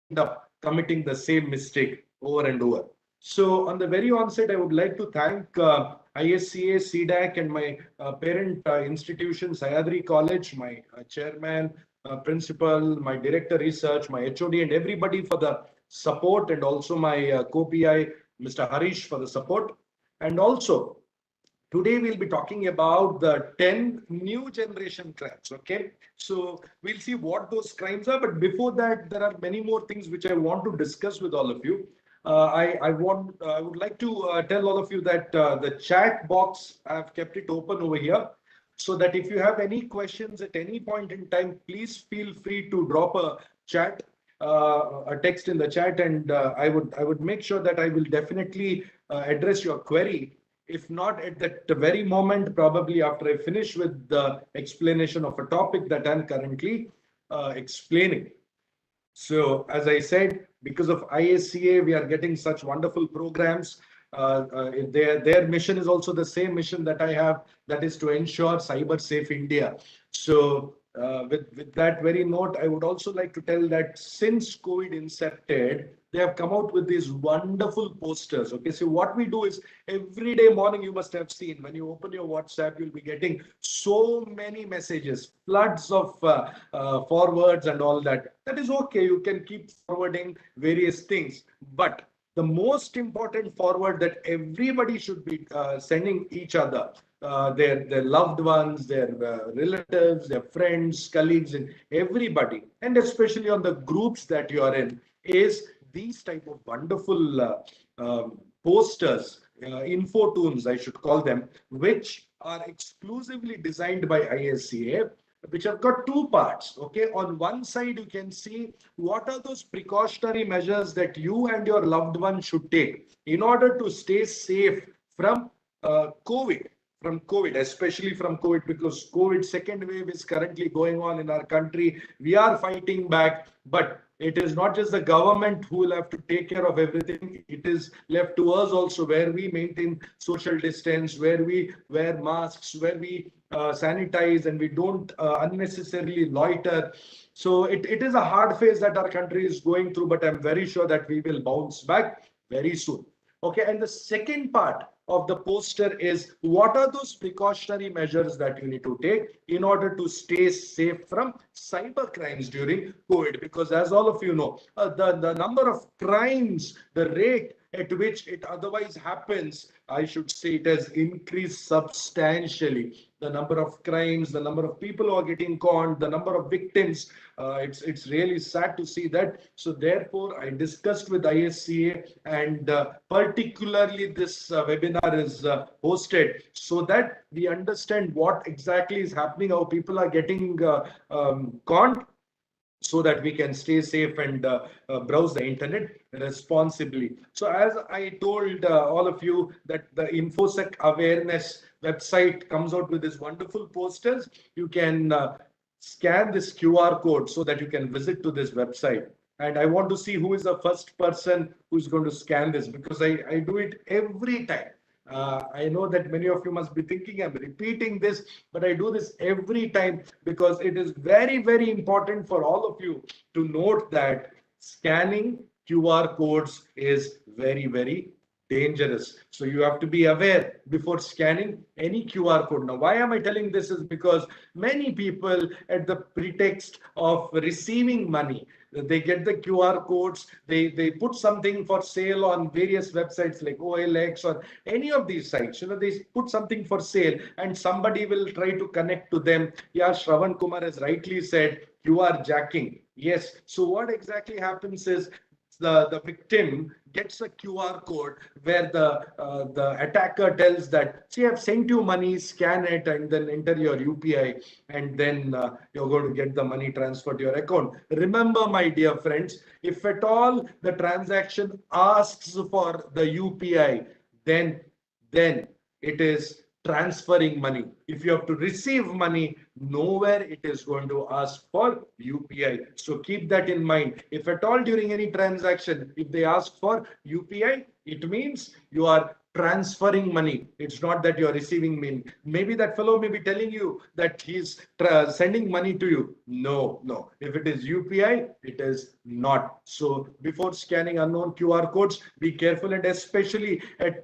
end up committing the same mistake over and over. So on the very onset, I would like to thank ISCA, CDAC, and my parent institution, Sayadri College, my chairman, principal, my director research, my HOD, and everybody for the support, and also my co-PI, Mr. Harish, for the support. And also, today we'll be talking about the 10 new generation crimes. Okay, so we'll see what those crimes are. But before that, there are many more things which I want to discuss with all of you. I would like to tell all of you that the chat box, I've kept it open over here, so that if you have any questions at any point in time, please feel free to drop a chat, a text in the chat, and I would make sure that I will definitely address your query. If not at that very moment, probably after I finish with the explanation of a topic that I'm currently explaining. So, as I said, because of ISCA, we are getting such wonderful programs. Their mission is also the same mission that I have, that is to ensure cyber safe India. So, with that very note, I would also like to tell that since COVID incepted, they have come out with these wonderful posters. Okay, so what we do is every day morning, you must have seen when you open your WhatsApp, you'll be getting so many messages, floods of forwards and all that. That is okay. You can keep forwarding various things, but the most important forward that everybody should be sending each other, their loved ones, their relatives, their friends, colleagues, and everybody, and especially on the groups that you are in, is these type of wonderful posters, infotunes, I should call them, which are exclusively designed by ISCA, which have got two parts. Okay, on one side, you can see what are those precautionary measures that you and your loved one should take in order to stay safe from COVID. From COVID, especially from COVID, because COVID second wave is currently going on in our country. We are fighting back, but it is not just the government who will have to take care of everything. It is left to us also, where we maintain social distance, where we wear masks, where we sanitize, and we don't unnecessarily loiter. So it is a hard phase that our country is going through, but I'm very sure that we will bounce back very soon. Okay, and the second part of the poster is what are those precautionary measures that you need to take in order to stay safe from cyber crimes during COVID? Because as all of you know, the number of crimes, the rate at which it otherwise happens, I should say, it has increased substantially. The number of crimes, the number of people who are getting conned, the number of victims, it's really sad to see that. So therefore, I discussed with ISCA, and particularly this webinar is hosted so that we understand what exactly is happening, how people are getting conned, so that we can stay safe and browse the internet responsibly. So as I told all of you that the InfoSec awareness website comes out with these wonderful posters, you can scan this QR code so that you can visit to this website. And I want to see who is the first person who's going to scan this, because I do it every time. I know that many of you must be thinking I'm repeating this, but I do this every time because it is very, very important for all of you to note that scanning QR codes is very, very dangerous. So you have to be aware before scanning any QR code. Now, why am I telling this is because many people, at the pretext of receiving money, they get the QR codes, they put something for sale on various websites like OLX or any of these sites. They put something for sale and somebody will try to connect to them. Yeah, Shravan Kumar has rightly said, you are jacking. Yes. So what exactly happens is the victim gets a QR code where the attacker tells that, see, I've sent you money, scan it, and then enter your UPI, and then you're going to get the money transferred to your account. Remember, my dear friends, if at all the transaction asks for the UPI, then it is transferring money. If you have to receive money, nowhere it is going to ask for UPI. So keep that in mind. If at all during any transaction, if they ask for UPI, it means you are transferring money. It's not that you're receiving money. Maybe that fellow may be telling you that he's sending money to you. No, no. If it is UPI, it is not. So before scanning unknown QR codes, be careful, and especially at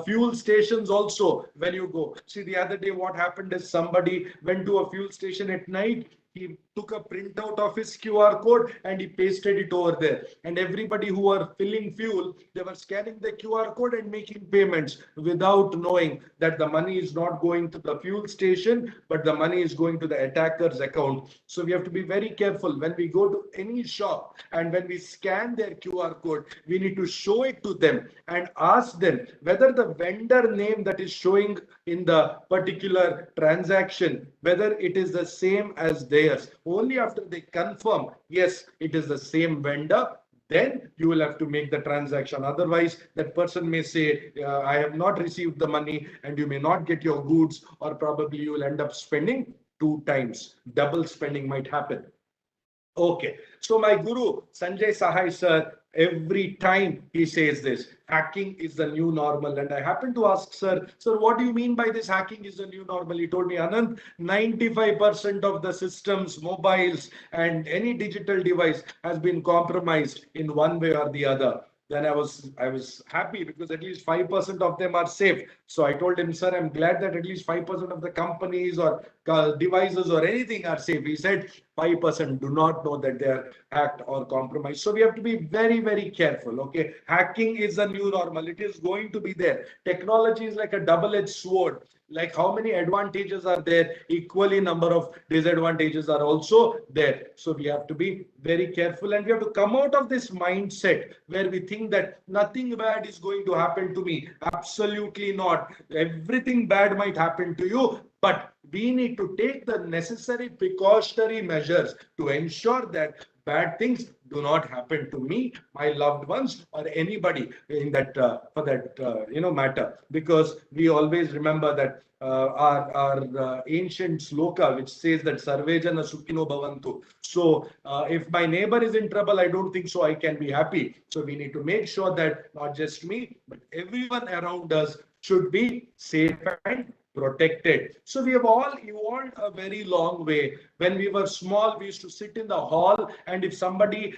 fuel stations also when you go. See, the other day what happened is somebody went to a fuel station at night. He took a printout of his QR code and he pasted it over there. And everybody who were filling fuel, they were scanning the QR code and making payments without knowing that the money is not going to the fuel station, but the money is going to the attacker's account. So we have to be very careful when we go to any shop, and when we scan their QR code, we need to show it to them and ask them whether the vendor name that is showing in the particular transaction, whether it is the same as theirs. Only after they confirm, yes, it is the same vendor, then you will have to make the transaction. Otherwise, that person may say, I have not received the money, and you may not get your goods, or probably you will end up spending 2 times. Double spending might happen. Okay, so my guru, Sanjay Sahai sir, every time he says this, hacking is the new normal. And I happened to ask, sir, what do you mean by this hacking is the new normal? He told me, Anand, 95% of the systems, mobiles, and any digital device has been compromised in one way or the other. Then I was happy, because at least 5% of them are safe. So I told him, sir, I'm glad that at least 5% of the companies or devices or anything are safe. He said 5% do not know that they are hacked or compromised. So we have to be very, very careful. Okay, hacking is a new normal. It is going to be there. Technology is like a double-edged sword. Like how many advantages are there, equally number of disadvantages are also there. So we have to be very careful, and we have to come out of this mindset where we think that nothing bad is going to happen to me. Absolutely not. Everything bad might happen to you, but we need to take the necessary precautionary measures to ensure that bad things do not happen to me, my loved ones, or anybody in that for that matter. Because we always remember that our ancient sloka, which says that Sarve Jana Sukhino Bhavantu. So if my neighbor is in trouble, I don't think so I can be happy. So we need to make sure that not just me, but everyone around us should be safe and protected. So we have all evolved a very long way. When we were small, we used to sit in the hall, and if somebody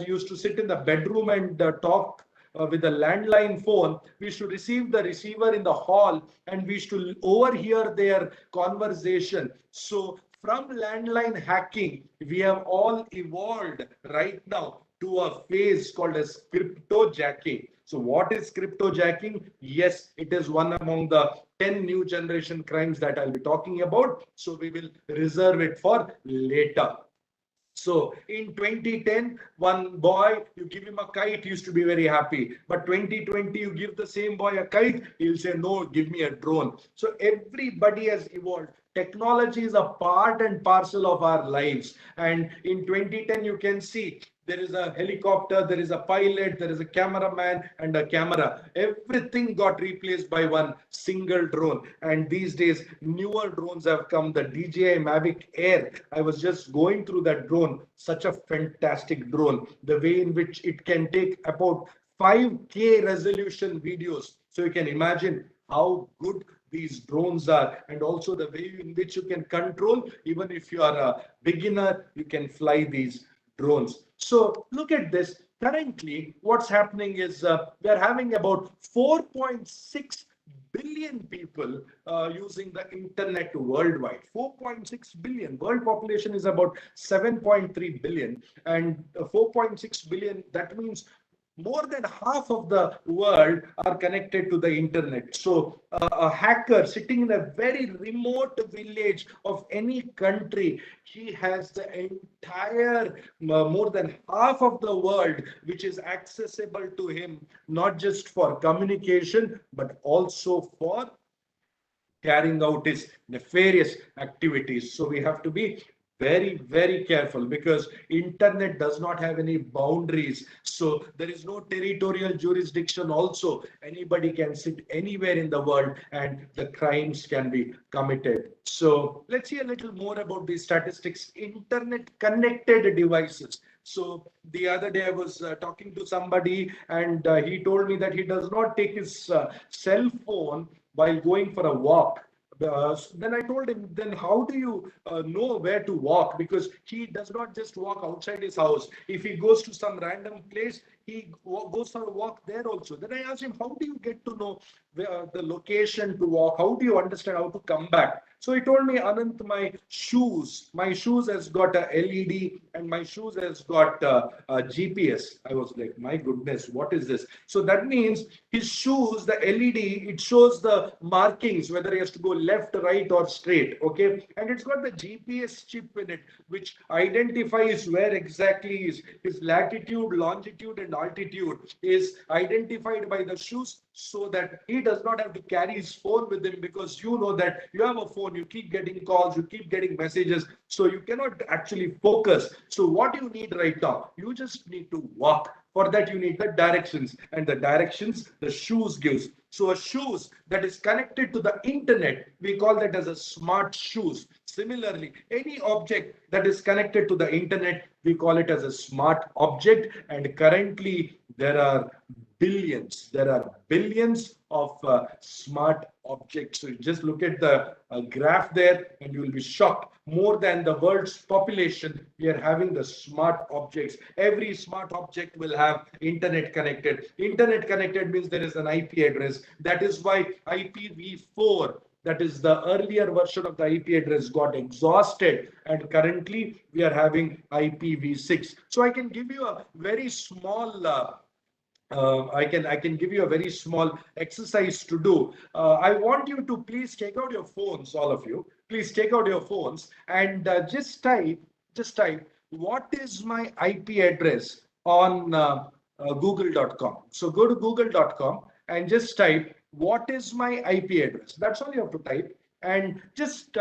used to sit in the bedroom and talk with a landline phone, we used to receive the receiver in the hall, and we used to overhear their conversation. So from landline hacking, we have all evolved right now to a phase called as cryptojacking. So what is cryptojacking? Yes, it is one among the 10 new generation crimes that I'll be talking about. So we will reserve it for later. So in 2010, one boy, you give him a kite, he used to be very happy. But 2020, you give the same boy a kite, he'll say, no, give me a drone. So everybody has evolved. Technology is a part and parcel of our lives. And in 2010, you can see there is a helicopter, there is a pilot, there is a cameraman and a camera. Everything got replaced by one single drone. And these days, newer drones have come, the DJI Mavic Air. I was just going through that drone, such a fantastic drone. The way in which it can take about 5K resolution videos. So you can imagine how good these drones are, and also the way in which you can control. Even if you are a beginner, you can fly these drones. So look at this. Currently, what's happening is we're having about 4.6 billion people using the internet worldwide. 4.6 billion. World population is about 7.3 billion, and 4.6 billion, that means more than half of the world are connected to the internet. So a hacker sitting in a very remote village of any country, he has the entire more than half of the world which is accessible to him, not just for communication but also for carrying out his nefarious activities. So we have to be very, very careful, because internet does not have any boundaries. So there is no territorial jurisdiction also. Anybody can sit anywhere in the world and the crimes can be committed. So let's see a little more about these statistics. Internet connected devices. So the other day I was talking to somebody, and he told me that he does not take his cell phone while going for a walk. Then I told him, then how do you know where to walk? Because he does not just walk outside his house. If he goes to some random place, he goes for a walk there also. Then I asked him, how do you get to know the location to walk? How do you understand how to come back? So he told me, Anant, my shoes has got a LED, and my shoes has got a GPS. I was like, my goodness, what is this? So that means his shoes, the LED, it shows the markings, whether he has to go left, right, or straight. Okay. And it's got the GPS chip in it, which identifies where exactly his latitude, longitude, and altitude is identified by the shoes, so that he does not have to carry his phone with him, because you know that you have a phone, you keep getting calls, you keep getting messages, so you cannot actually focus. So what you need right now, you just need to walk. For that, you need the directions, and the directions the shoes gives. So a shoes that is connected to the internet, we call that as a smart shoes. Similarly, any object that is connected to the internet, we call it as a smart object. And currently, there are billions of smart objects. So you just look at the graph there, and you will be shocked. More than the world's population, we are having the smart objects. Every smart object will have internet connected. Internet connected means there is an IP address. That is why IPv4, that is the earlier version of the IP address, got exhausted, and currently we are having IPv6. So I can give you a very small I can give you a very small exercise to do. I want you to please take out your phones, all of you. Please take out your phones, and just type what is my IP address on google.com. So go to google.com and just type what is my IP address. That's all you have to type, and just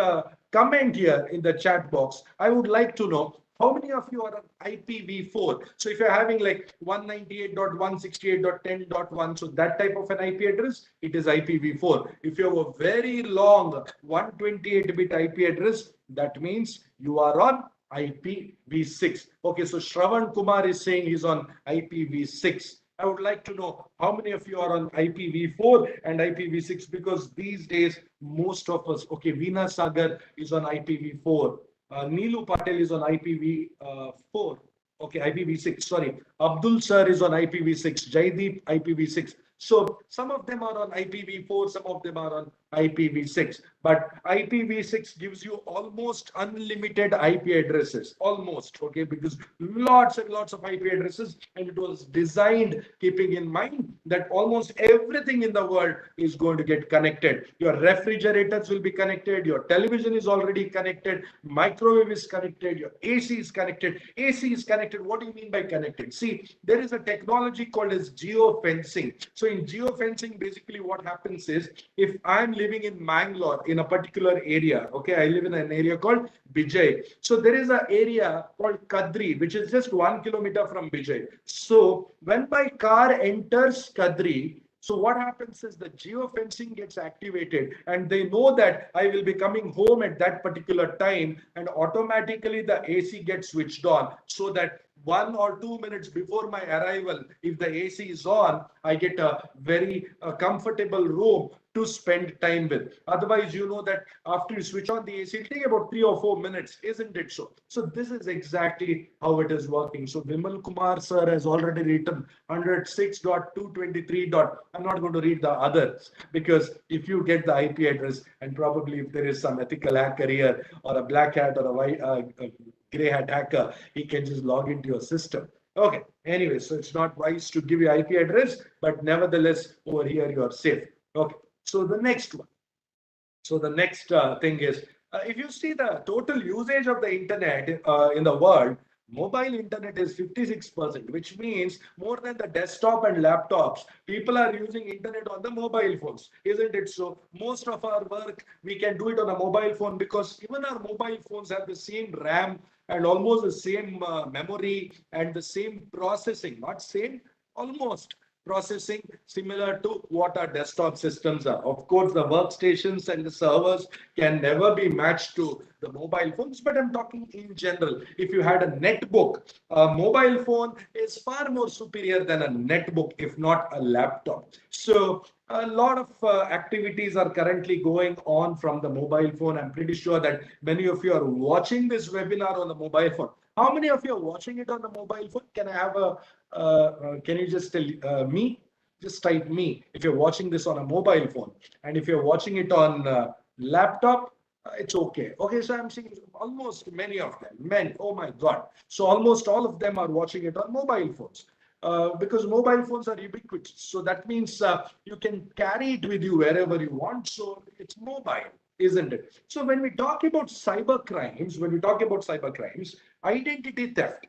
comment here in the chat box. I would like to know how many of you are on IPv4? So if you're having like 198.168.10.1, so that type of an IP address, it is IPv4. If you have a very long 128-bit IP address, that means you are on IPv6. Okay, so Shravan Kumar is saying he's on IPv6. I would like to know how many of you are on IPv4 and IPv6, because these days, most of us, okay, Veena Sagar is on IPv4. Neelu Patel is on IPv4. Okay, IPv6. Sorry. Abdul Sir is on IPv6. Jaideep, IPv6. So some of them are on IPv4, some of them are on IPv6. But IPv6 gives you almost unlimited IP addresses. Almost, okay, because lots and lots of IP addresses, and it was designed keeping in mind that almost everything in the world is going to get connected. Your refrigerators will be connected, your television is already connected, microwave is connected, your AC is connected. AC is connected. What do you mean by connected? See, there is a technology called as geofencing. So in geofencing, basically what happens is, if I'm living in Mangalore in a particular area, okay, I live in an area called Bijay. So there is an area called Kadri, which is just 1 kilometer from Bijay. So when my car enters Kadri, so what happens is the geofencing gets activated, and they know that I will be coming home at that particular time, and automatically the AC gets switched on, so that 1 or 2 minutes before my arrival, if the AC is on, I get a very comfortable room to spend time with. Otherwise, you know that after you switch on the AC, it'll take about 3 or 4 minutes, isn't it so? So this is exactly how it is working. So Vimal Kumar sir has already written 106.223. I'm not going to read the others, because if you get the IP address, and probably if there is some ethical hacker here, or a black hat, or a white gray hat hacker, he can just log into your system. Okay, anyway, so it's not wise to give you IP address, but nevertheless, over here you are safe. Okay, so the next one. So the next thing is, if you see the total usage of the internet in the world, mobile internet is 56%, which means more than the desktop and laptops, people are using internet on the mobile phones, isn't it? So most of our work, we can do it on a mobile phone, because even our mobile phones have the same RAM and almost the same memory and the same processing, not same, almost. processing similar to what our desktop systems are. Of course, the workstations and the servers can never be matched to the mobile phones, but I'm talking in general. If you had a netbook, a mobile phone is far more superior than a netbook, if not a laptop. So a lot of activities are currently going on from the mobile phone. I'm pretty sure that many of you are watching this webinar on the mobile phone. How many of you are watching it on the mobile phone? Can I have a, can you just tell me? Just type me if you're watching this on a mobile phone. And if you're watching it on laptop, it's okay. Okay, so I'm seeing almost many of them. Men, oh my God. So almost all of them are watching it on mobile phones. Because mobile phones are ubiquitous. So that means you can carry it with you wherever you want. So it's mobile, isn't it? So when we talk about cyber crimes, identity theft,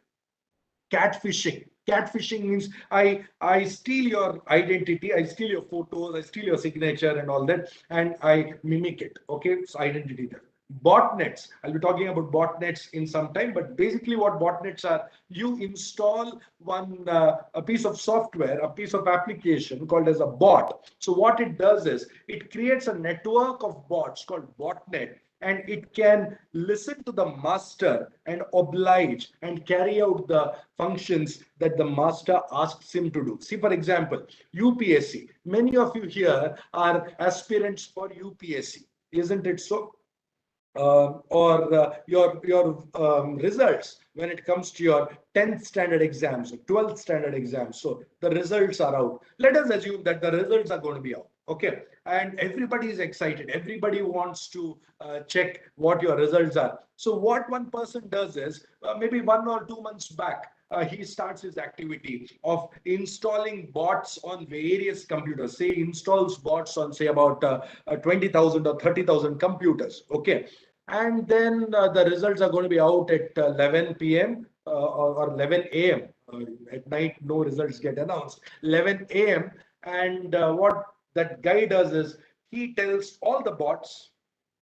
catfishing. Catfishing means I steal your identity, I steal your photos, I steal your signature and all that, and I mimic it. Okay, it's identity theft. Botnets. I'll be talking about botnets in some time, but basically what botnets are, you install a piece of software, a piece of application called as a bot. So what it does is it creates a network of bots called botnet, and it can listen to the master and oblige and carry out the functions that the master asks him to do. See, for example, UPSC. Many of you here are aspirants for UPSC, isn't it so? Or your results when it comes to your 10th standard exams or 12th standard exams. So the results are out. Let us assume that the results are going to be out. Okay. And everybody is excited. Everybody wants to check what your results are. So what one person does is maybe 1 or 2 months back, he starts his activity of installing bots on various computers. Say installs bots on say about 20,000 or 30,000 computers. Okay. And then the results are going to be out at 11 p.m. Or 11 a.m. At night, no results get announced. 11 a.m. And what that guy does is he tells all the bots,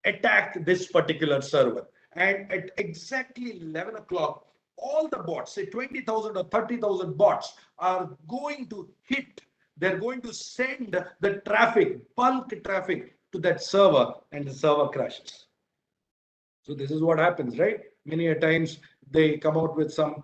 attack this particular server. And at exactly 11 o'clock, all the bots, say 20,000 or 30,000 bots, are going to hit. They're going to send the traffic, bulk traffic to that server, and the server crashes. So this is what happens, right? Many a times they come out with some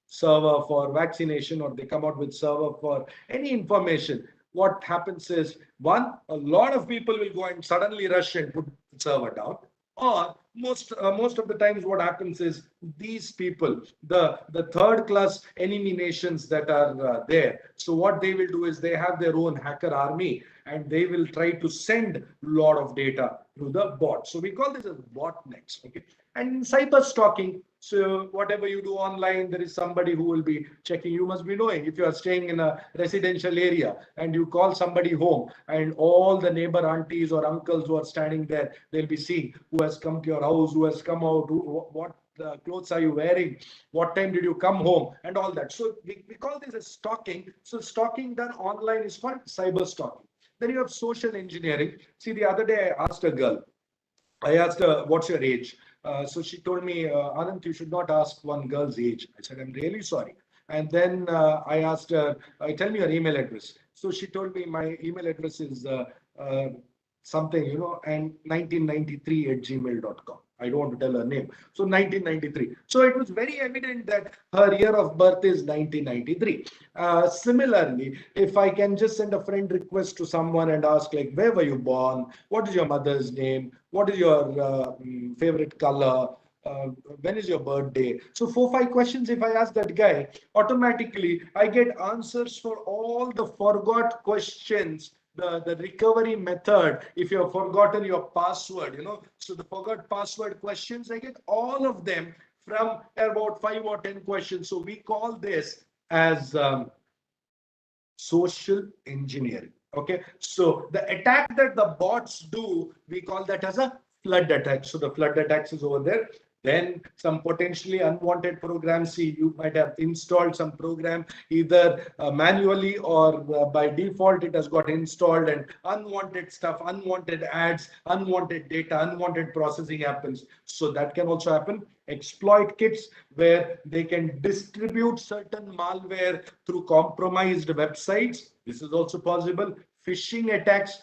server for vaccination, or they come out with server for any information. What happens is, one, a lot of people will go and suddenly rush and put the server down. Or most of the times what happens is these people, the third class enemy nations that are there. So what they will do is they have their own hacker army, and they will try to send a lot of data through the bot. So we call this as botnets. Okay. And cyber stalking. So whatever you do online, there is somebody who will be checking. You must be knowing, if you are staying in a residential area and you call somebody home, and all the neighbor aunties or uncles who are standing there, they'll be seeing who has come to your house, who has come out, what clothes are you wearing, what time did you come home, and all that. So we call this as stalking. So stalking done online is called cyber stalking. Then you have social engineering. See, the other day I asked a girl, I asked her, what's your age? So she told me, Anand, you should not ask one girl's age. I said, I'm really sorry. And then I asked her, tell me your email address. So she told me my email address is something, and 1993@gmail.com. I don't want to tell her name. So 1993. So it was very evident that her year of birth is 1993. Similarly, if I can just send a friend request to someone and ask, like, where were you born? What is your mother's name? What is your favorite color? When is your birthday? So 4, 5 questions, if I ask that guy, automatically I get answers for all the forgot questions. The recovery method, if you have forgotten your password, so the forgot password questions, I get all of them from about 5 or 10 questions. So we call this as social engineering. Okay, so the attack that the bots do, we call that as a flood attack. So the flood attacks is over there. Then some potentially unwanted programs. See, you might have installed some program either manually or by default it has got installed, and unwanted stuff, unwanted ads, unwanted data, unwanted processing happens. So that can also happen. Exploit kits where they can distribute certain malware through compromised websites. This is also possible. Phishing attacks.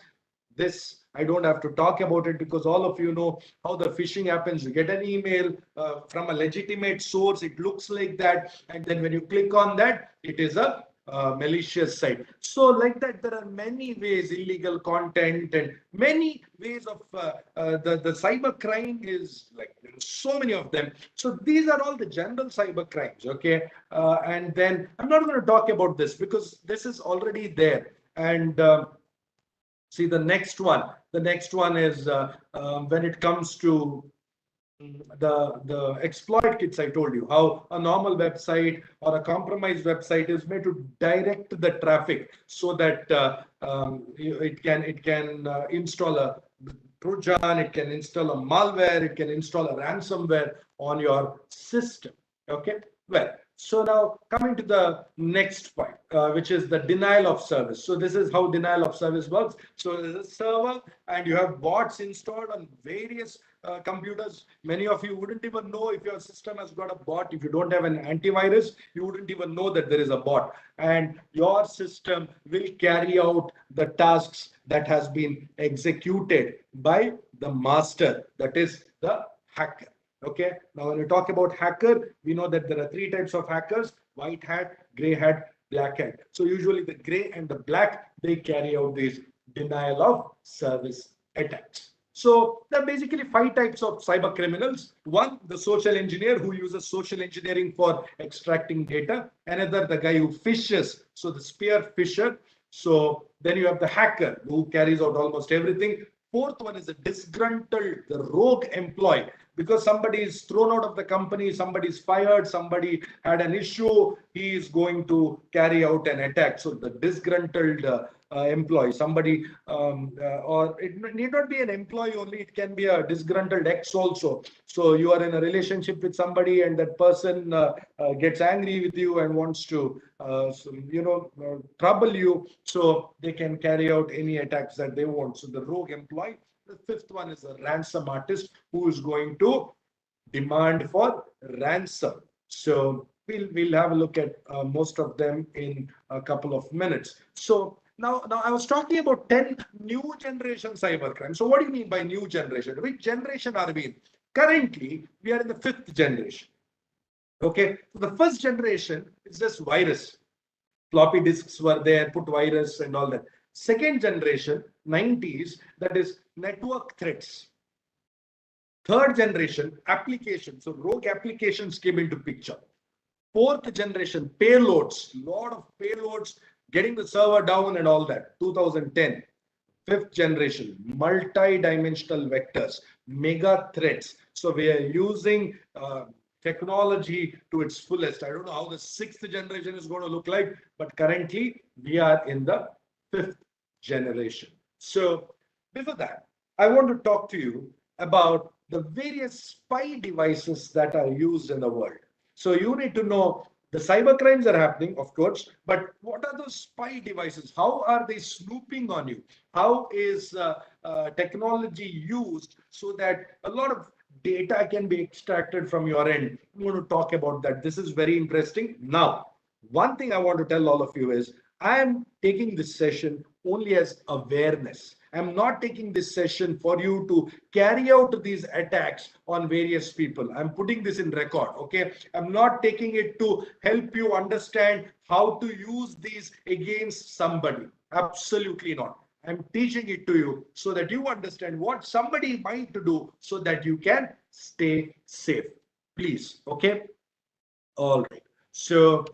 This I don't have to talk about it because all of you know how the phishing happens. You get an email from a legitimate source. It looks like that, and then when you click on that, it is a malicious site. So like that, there are many ways, illegal content and many ways of the cyber crime is like so many of them. So these are all the general cyber crimes. Okay, and then I'm not going to talk about this because this is already there. And see the next one. The next one is when it comes to the exploit kits. I told you how a normal website or a compromised website is made to direct the traffic so that it can install a Trojan, it can install a malware, it can install a ransomware on your system. Okay, well, so now coming to the next point, which is the denial of service. So this is how denial of service works. So there's a server and you have bots installed on various computers. Many of you wouldn't even know if your system has got a bot. If you don't have an antivirus, you wouldn't even know that there is a bot. And your system will carry out the tasks that has been executed by the master, that is the hacker. Okay, now when we talk about hacker, we know that there are three types of hackers: white hat, gray hat, black hat. So usually the gray and the black, they carry out these denial of service attacks. So there are basically five types of cyber criminals. One, the social engineer who uses social engineering for extracting data. Another, the guy who fishes, so the spear fisher. So then you have the hacker who carries out almost everything. Fourth one is a disgruntled, the rogue employee, because somebody is thrown out of the company, somebody is fired, somebody had an issue, he is going to carry out an attack. So the disgruntled employee, somebody, or it need not be an employee only, it can be a disgruntled ex also. So you are in a relationship with somebody and that person gets angry with you and wants to trouble you, so they can carry out any attacks that they want. So the rogue employee. The fifth one is a ransom artist who is going to demand for ransom. So we'll have a look at most of them in a couple of minutes. So now I was talking about 10 new generation cybercrime. So what do you mean by new generation? Which generation are we in? Currently, we are in the fifth generation. Okay, so the first generation is just virus. Floppy disks were there, put virus and all that. Second generation, 90s, that is network threats. Third generation, applications. So rogue applications came into picture. Fourth generation, payloads. Lot of payloads, getting the server down and all that. 2010. Fifth generation, multi-dimensional vectors, mega threats. So we are using technology to its fullest. I don't know how the sixth generation is going to look like, but currently we are in the fifth generation. So before that, I want to talk to you about the various spy devices that are used in the world. So you need to know the cyber crimes are happening, of course, but what are those spy devices? How are they snooping on you? How is technology used so that a lot of data can be extracted from your end? I'm going to talk about that. This is very interesting. Now, one thing I want to tell all of you is I am taking this session only as awareness. I'm not taking this session for you to carry out these attacks on various people. I'm putting this in record, okay? I'm not taking it to help you understand how to use these against somebody. Absolutely not. I'm teaching it to you so that you understand what somebody might do so that you can stay safe. Please, okay? All right. So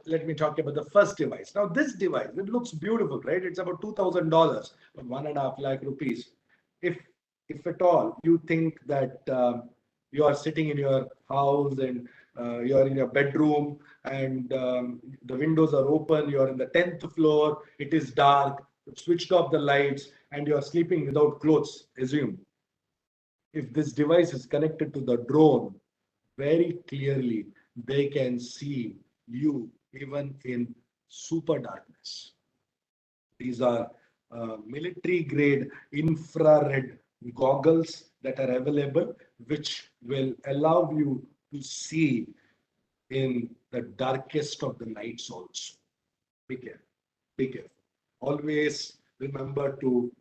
let me talk about the first device. Now, this device, it looks beautiful, right? It's about $2,000, 1.5 lakh rupees. If at all you think that you are sitting in your house and you're in your bedroom and the windows are open, you're in the 10th floor, it is dark, you've switched off the lights, and you're sleeping without clothes, assume. if this device is connected to the drone, very clearly they can see you even in super darkness. These are military grade infrared goggles that are available, which will allow you to see in the darkest of the nights also. Be careful. Be careful. Always remember to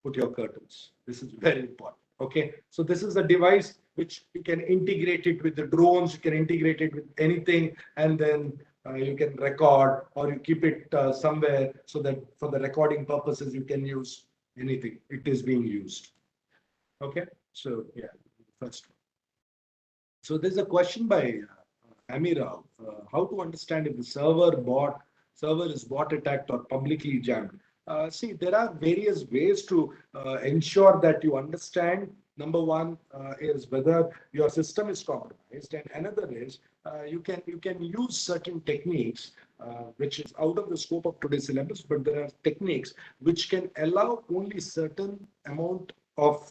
put your curtains. This is very important. Okay. So this is a device which you can integrate it with the drones, you can integrate it with anything, and then you can record or you keep it somewhere so that for the recording purposes you can use anything. It is being used. Okay. So yeah, first one. So there's a question by Amira. How to understand if the server is bot attacked or publicly jammed? See, there are various ways to ensure that you understand. Number one is whether your system is compromised, and another is you can use certain techniques, which is out of the scope of today's syllabus, but there are techniques which can allow only certain amount of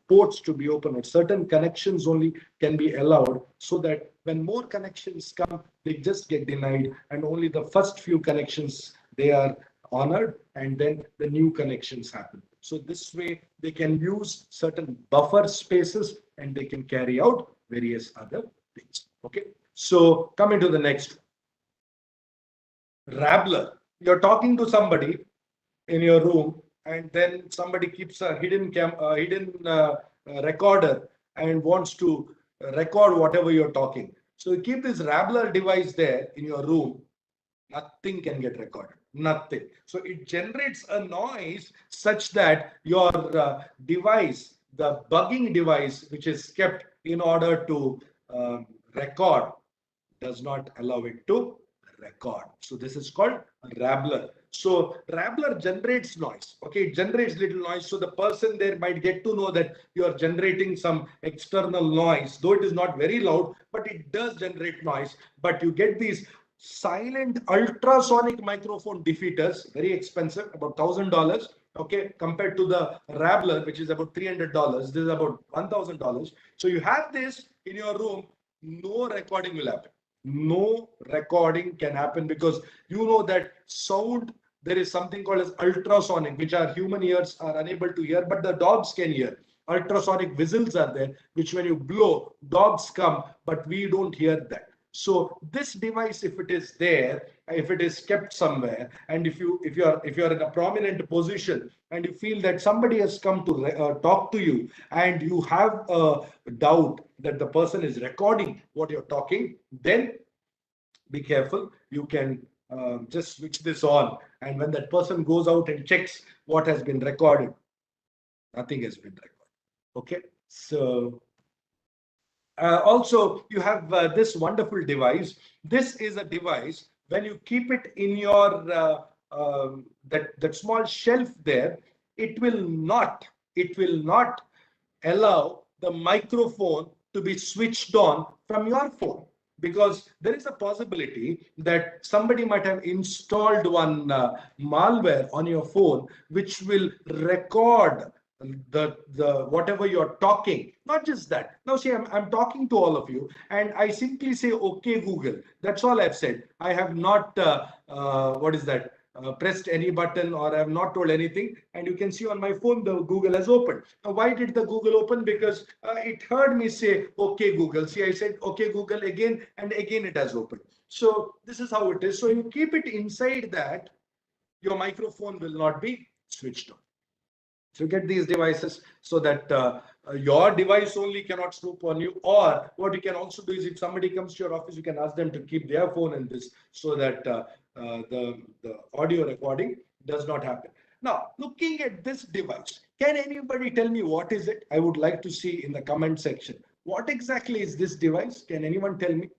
ports to be open, or certain connections only can be allowed, so that when more connections come, they just get denied, and only the first few connections they are honored, and then the new connections happen. So this way they can use certain buffer spaces and they can carry out various other things. Okay. So coming to the next one. Rabbler. You're talking to somebody in your room, and then somebody keeps a hidden recorder and wants to record whatever you're talking. So you keep this Rabbler device there in your room, nothing can get recorded. Nothing. So it generates a noise such that your device, the bugging device, which is kept in order to record, does not allow it to record. So this is called Rabbler. So Rabbler generates noise. Okay, it generates little noise. So the person there might get to know that you are generating some external noise, though it is not very loud, but it does generate noise. But you get these silent ultrasonic microphone defeaters, very expensive, about $1,000. Okay, compared to the Rabbler, which is about $300. This is about $1,000. So you have this in your room, no recording will happen. No recording can happen, because you know that sound, there is something called as ultrasonic, which our human ears are unable to hear, but the dogs can hear. Ultrasonic whistles are there, which when you blow, dogs come, but we don't hear that. So this device, if it is there, if it is kept somewhere, and if you're in a prominent position and you feel that somebody has come to talk to you, and you have a doubt that the person is recording what you're talking, then be careful. You can just switch this on, and when that person goes out and checks what has been recorded, nothing has been recorded. Okay. So also, you have this wonderful device. This is a device, when you keep it in your that small shelf there, it will not allow the microphone to be switched on from your phone, because there is a possibility that somebody might have installed one malware on your phone, which will record the whatever you're talking. Not just that. Now see, I'm talking to all of you, and I simply say okay Google. That's all I've said. I have not what is that, pressed any button, or I have not told anything, and you can see on my phone the Google has opened. Now why did the Google open? Because it heard me say okay Google. See, I said okay Google again, and again it has opened. So this is how it is. So you keep it inside that, your microphone will not be switched on. So get these devices so that your device only cannot snoop on you. Or what you can also do is, if somebody comes to your office, you can ask them to keep their phone in this, so that the audio recording does not happen. Now, looking at this device, can anybody tell me what is it? I would like to see in the comment section. What exactly is this device? Can anyone tell me?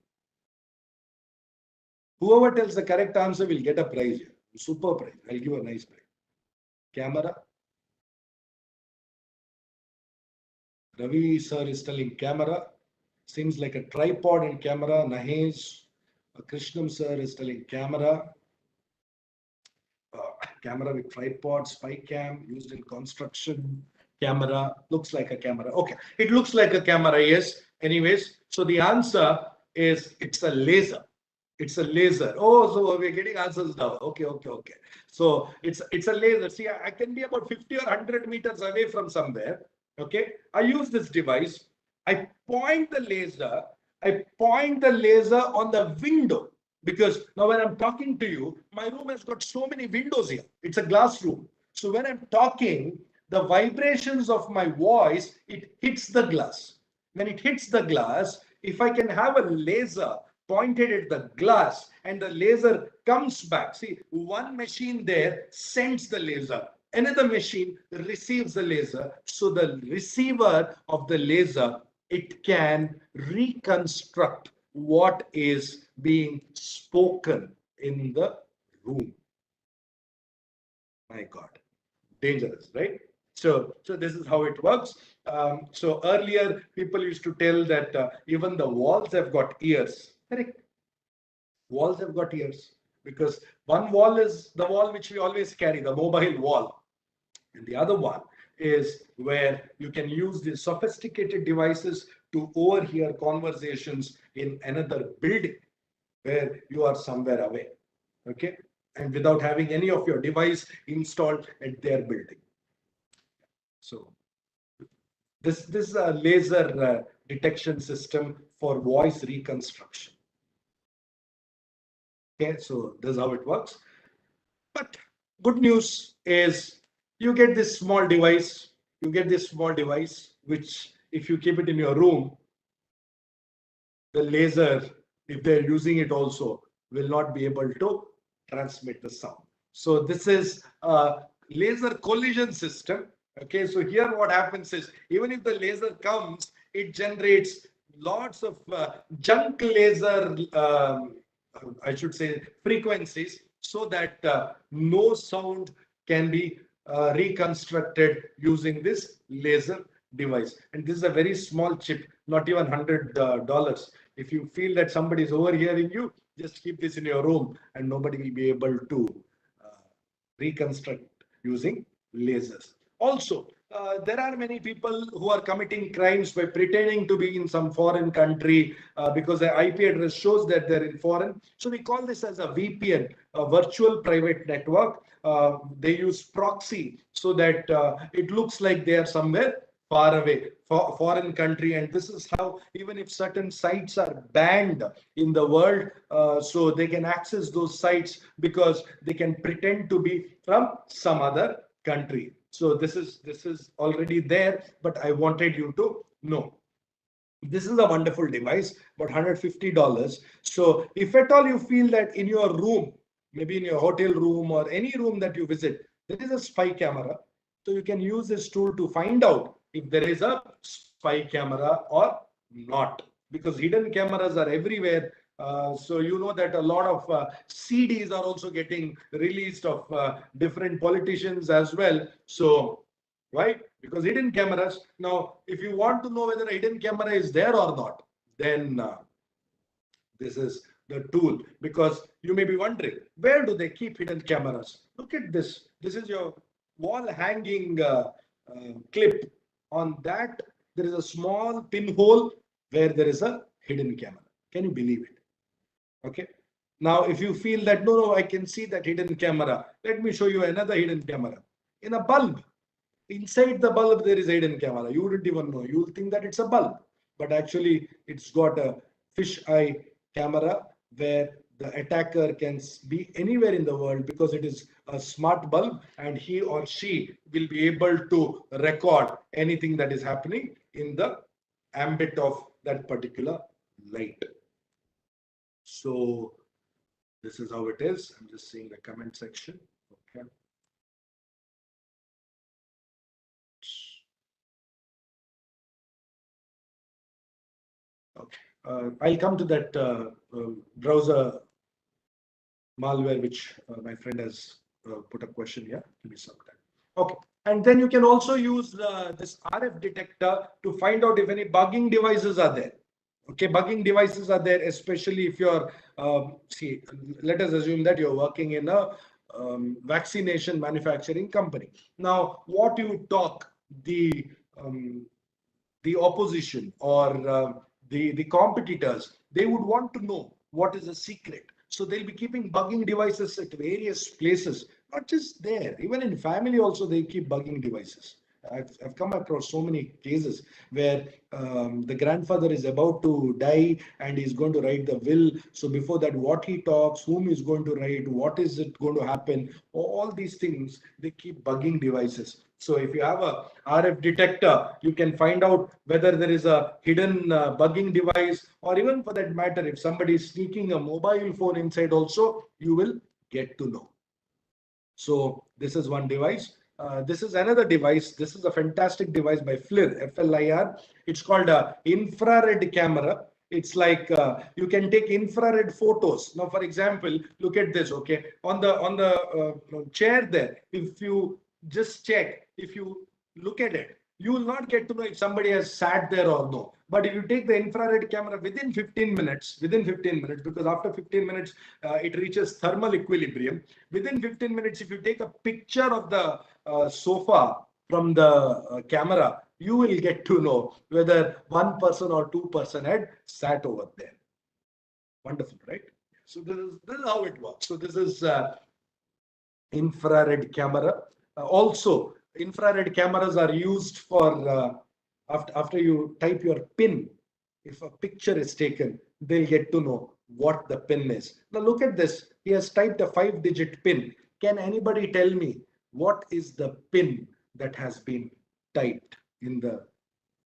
Whoever tells the correct answer will get a prize here. Super prize. I'll give a nice prize. Camera. Ravi sir is telling camera. Seems like a tripod and camera. Nahesh. Krishnam sir is telling camera. Camera with tripod, spy cam used in construction. camera looks like a camera. Okay, it looks like a camera, yes. Anyways, so the answer is it's a laser. It's a laser. Oh, so we're getting answers now. Okay, okay, okay. So it's a laser. See, I can be about 50 or 100 meters away from somewhere. Okay, I use this device. I point the laser. I point the laser on the window, because now when I'm talking to you, my room has got so many windows here. It's a glass room. So when I'm talking, the vibrations of my voice, it hits the glass. When it hits the glass, if I can have a laser pointed at the glass and the laser comes back. See, one machine there sends the laser. Another machine receives the laser. So the receiver of the laser, it can reconstruct what is being spoken in the room. My God, dangerous, right? So this is how it works. So earlier, people used to tell that even the walls have got ears. Correct. Walls have got ears, because one wall is the wall which we always carry, the mobile wall. And the other one is where you can use these sophisticated devices to overhear conversations in another building where you are somewhere away. Okay. And without having any of your device installed at their building. So this is a laser detection system for voice reconstruction. Okay, so this is how it works. But good news is you get this small device. You get this small device, which if you keep it in your room, the laser, if they're using it also, will not be able to transmit the sound. So this is a laser collision system. Okay, so here what happens is, even if the laser comes, it generates lots of junk laser, I should say, frequencies, so that no sound can be reconstructed using this laser device. And this is a very small chip, not even $100. If you feel that somebody is overhearing you, just keep this in your room and nobody will be able to reconstruct using lasers. Also, there are many people who are committing crimes by pretending to be in some foreign country because their IP address shows that they're in foreign. So we call this as a VPN, a virtual private network. They use proxy so that it looks like they are somewhere far away, foreign country. And this is how, even if certain sites are banned in the world, so they can access those sites because they can pretend to be from some other country. So this is already there, but I wanted you to know. This is a wonderful device, but $150. So if at all you feel that in your room, maybe in your hotel room or any room that you visit, there is a spy camera. So you can use this tool to find out if there is a spy camera or not, because hidden cameras are everywhere. So you know that a lot of CDs are also getting released of different politicians as well. So, right? Because hidden cameras. Now, if you want to know whether a hidden camera is there or not, then this is the tool. Because you may be wondering, where do they keep hidden cameras? Look at this. This is your wall hanging clip. On that, there is a small pinhole where there is a hidden camera. Can you believe it? Okay. Now, if you feel that, no, I can see that hidden camera, let me show you another hidden camera. In a bulb, inside the bulb, there is a hidden camera. You wouldn't even know. You will think that it's a bulb. But actually, it's got a fisheye camera where the attacker can be anywhere in the world, because it is a smart bulb and he or she will be able to record anything that is happening in the ambit of that particular light. So this is how it is. I'm just seeing the comment section. Okay. Okay. I'll come to that browser malware, which my friend has put a question here. Give me some time. Okay. And then you can also use this RF detector to find out if any bugging devices are there. Okay, bugging devices are there, especially if you're, see, let us assume that you're working in a vaccination manufacturing company. Now, what you talk the um, the opposition or the competitors, they would want to know what is the secret. So they'll be keeping bugging devices at various places, not just there, even in family also they keep bugging devices. I've come across so many cases where the grandfather is about to die and he's going to write the will. So before that, what he talks, whom he's going to write, what is it going to happen, all these things, they keep bugging devices. So if you have a RF detector, you can find out whether there is a hidden bugging device, or even for that matter, if somebody is sneaking a mobile phone inside also, you will get to know. So this is one device. This is another device. This is a fantastic device by FLIR, F-L-I-R. It's called a infrared camera. It's like you can take infrared photos. Now, for example, look at this. Okay, on the chair there, if you just check, if you look at it, you will not get to know if somebody has sat there or no. But if you take the infrared camera within 15 minutes, because after 15 minutes it reaches thermal equilibrium. Within 15 minutes, if you take a picture of the sofa from the camera, you will get to know whether one person or two person had sat over there. Wonderful, right? So this is how it works. So this is infrared camera. Also, infrared cameras are used for after you type your PIN. If a picture is taken, they'll get to know what the PIN is. Now look at this. He has typed a 5-digit PIN. Can anybody tell me what is the PIN that has been typed in the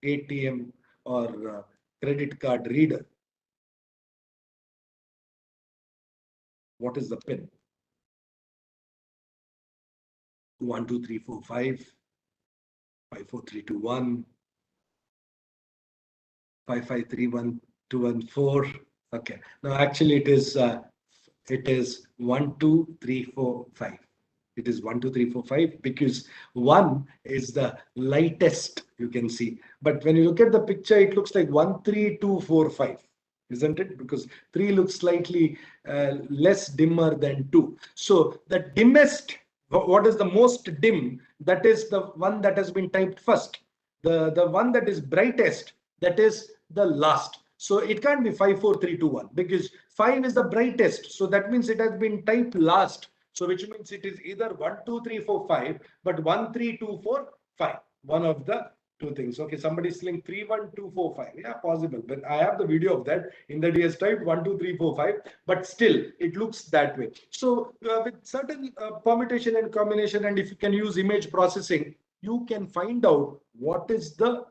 ATM or credit card reader? What is the PIN? 12345, 54321, 5531214. Okay. Now actually it is 12345. It is 12345 because 1 is the lightest, you can see. But when you look at the picture, it looks like 13245, isn't it? Because 3 looks slightly less dimmer than 2. So the dimmest, what is the most dim? That is the one that has been typed first. The one that is brightest, that is the last. So it can't be 54321 because 5 is the brightest. So that means it has been typed last. So which means it is either 12345, but 13245. One of the two things. Okay, somebody is saying 31245. Yeah, possible. But I have the video of that. In that he has typed 12345, but still it looks that way. So with certain permutation and combination, and if you can use image processing, you can find out what is the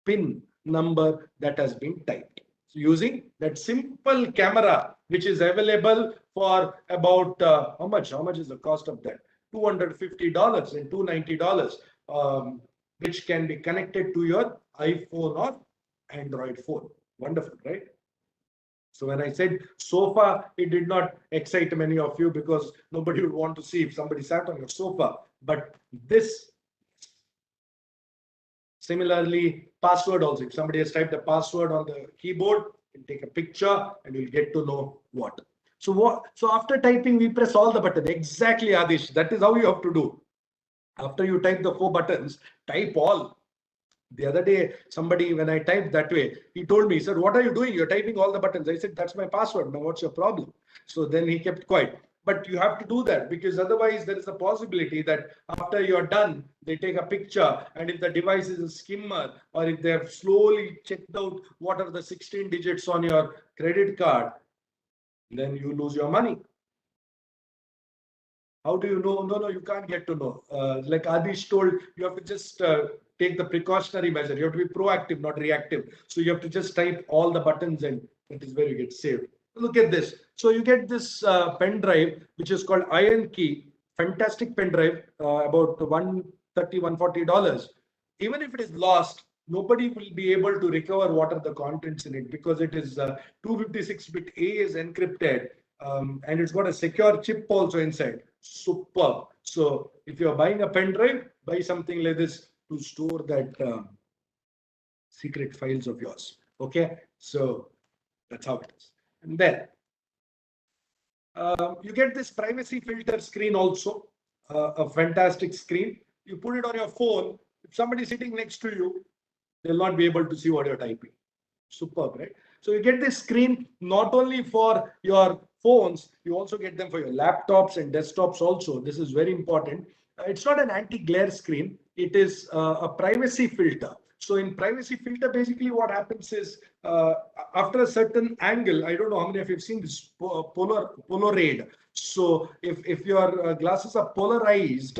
PIN number that has been typed. So using that simple camera, which is available for about how much? How much is the cost of that? $250 and $290, which can be connected to your iPhone or Android phone. Wonderful, right? So when I said sofa, it did not excite many of you because nobody would want to see if somebody sat on your sofa. But this, similarly, password also. If somebody has typed a password on the keyboard, you can take a picture and you'll get to know what. So what? So after typing, we press all the buttons. Exactly, Adish. That is how you have to do. After you type the 4 buttons, type all. The other day, somebody, when I typed that way, he told me, he said, what are you doing? You're typing all the buttons. I said, that's my password. Now, what's your problem? So then he kept quiet. But you have to do that because otherwise there is a possibility that after you're done, they take a picture. And if the device is a skimmer or if they have slowly checked out what are the 16 digits on your credit card, then you lose your money. How do you know? No, you can't get to know. Like Adish told, you have to just take the precautionary measure. You have to be proactive, not reactive. So you have to just type all the buttons and that is where you get saved. Look at this. So you get this pen drive, which is called Iron Key. Fantastic pen drive, about $130, $140. Even if it is lost, nobody will be able to recover what are the contents in it because it is 256-bit A is encrypted, and it's got a secure chip also inside. Superb. So if you're buying a pen drive, buy something like this to store that secret files of yours. Okay, so that's how it is. And then you get this privacy filter screen also, a fantastic screen. You put it on your phone, If somebody is sitting next to you, they'll not be able to see what you're typing. Superb, right? So you get this screen not only for your phones, you also get them for your laptops and desktops also. This is very important. It's not an anti-glare screen. It is a privacy filter. So in privacy filter, basically what happens is after a certain angle, I don't know how many of you have seen this Polaroid. So if your glasses are polarized,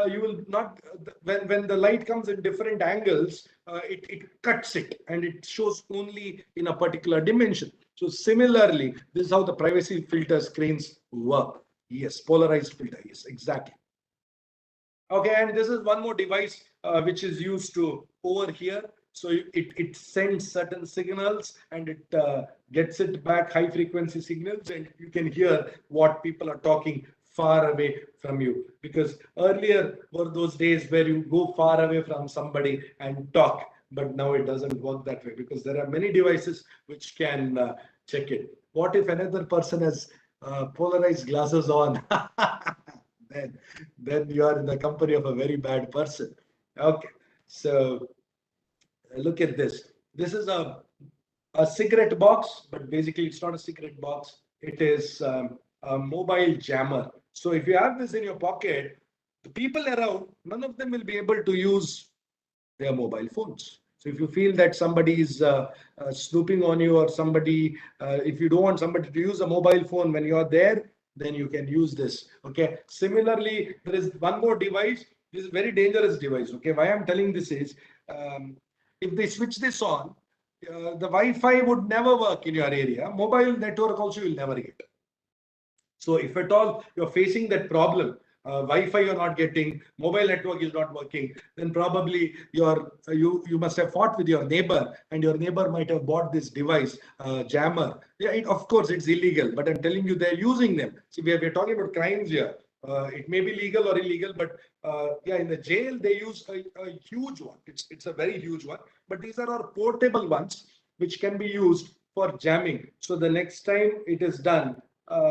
you will not, when the light comes in different angles, it cuts it and it shows only in a particular dimension. So similarly, this is how the privacy filter screens work. Yes, polarized filter. Yes, exactly. Okay, and this is one more device which is used to over here. So it sends certain signals and it gets it back, high frequency signals, and you can hear what people are talking far away from you. Because earlier were those days where you go far away from somebody and talk, but now it doesn't work that way because there are many devices which can check it. What if another person has polarized glasses on? then you are in the company of a very bad person. Okay, so look at this. This is a cigarette box, but basically it's not a cigarette box. It is a mobile jammer. So if you have this in your pocket, the people around, none of them will be able to use their mobile phones. So if you feel that somebody is snooping on you or somebody, if you don't want somebody to use a mobile phone when you're there, then you can use this. Okay. Similarly, there is one more device. This is a very dangerous device. Okay. Why I'm telling this is, if they switch this on, the Wi-Fi would never work in your area. Mobile network also you'll never get. So if at all you're facing that problem, Wi-Fi you're not getting, mobile network is not working, then probably you must have fought with your neighbor, and your neighbor might have bought this device, jammer. Yeah, of course it's illegal, but I'm telling you they're using them. See, we're talking about crimes here. It may be legal or illegal, but yeah, in the jail they use a huge one. It's a very huge one. But these are our portable ones, which can be used for jamming. So the next time it is done,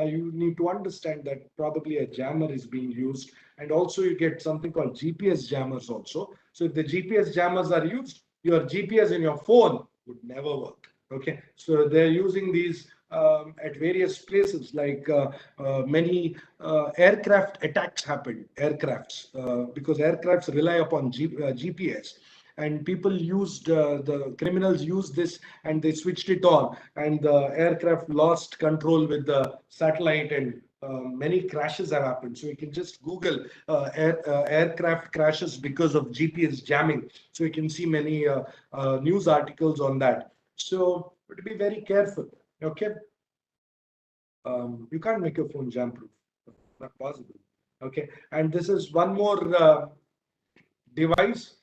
you need to understand that probably a jammer is being used, and also you get something called GPS jammers also. So if the GPS jammers are used, your GPS in your phone would never work. Okay, so they're using these at various places, like many aircraft attacks happened, aircrafts, because aircrafts rely upon GPS, and people used the criminals used this and they switched it on, and the aircraft lost control with the satellite, and many crashes have happened. So you can just Google aircraft crashes because of GPS jamming. So you can see many news articles on that. So to be very careful. Okay, you can't make your phone jam proof. Not possible. Okay, and this is one more device.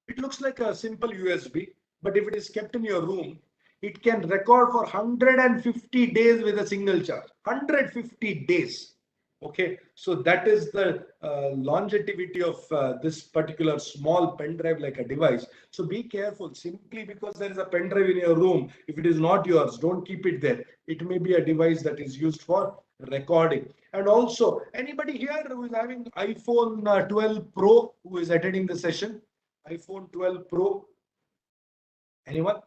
It looks like a simple USB, but if it is kept in your room, it can record for 150 days with a single charge. 150 days. Okay, so that is the longevity of this particular small pen drive like a device. So be careful. Simply because there is a pen drive in your room, if it is not yours, don't keep it there. It may be a device that is used for recording. And also, anybody here who is having iPhone 12 Pro who is attending the session? iPhone 12 Pro. Anyone?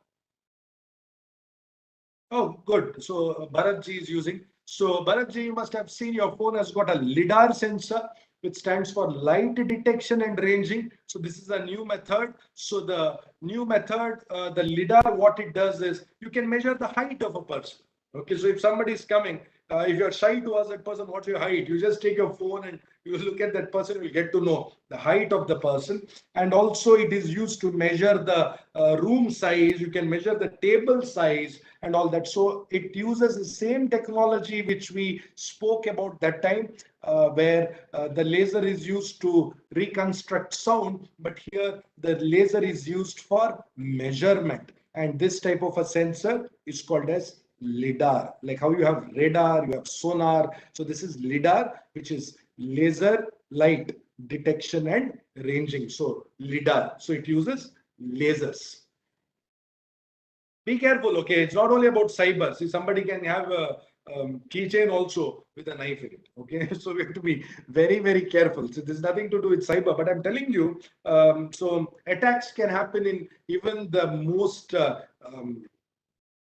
Oh, good. So Bharat ji is using. So Bharat ji, you must have seen your phone has got a LiDAR sensor, which stands for light detection and ranging. So this is a new method. So the new method, the LiDAR, what it does is you can measure the height of a person. Okay, so if somebody is coming, if you're shy to ask that person what's your height, you just take your phone and you look at that person, you'll get to know the height of the person. And also it is used to measure the room size. You can measure the table size and all that. So it uses the same technology which we spoke about that time, where the laser is used to reconstruct sound, but here the laser is used for measurement. And this type of a sensor is called as LiDAR. Like how you have radar, you have sonar. So this is LiDAR, which is laser light detection and ranging. So LiDAR. So it uses lasers. Be careful. Okay, it's not only about cyber. See, somebody can have keychain also with a knife in it. Okay, so we have to be very, very careful. So this is nothing to do with cyber, but I'm telling you, so attacks can happen in even the most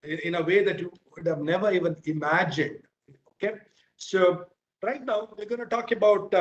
in a way that you would have never even imagined. Okay, so right now we're going to talk about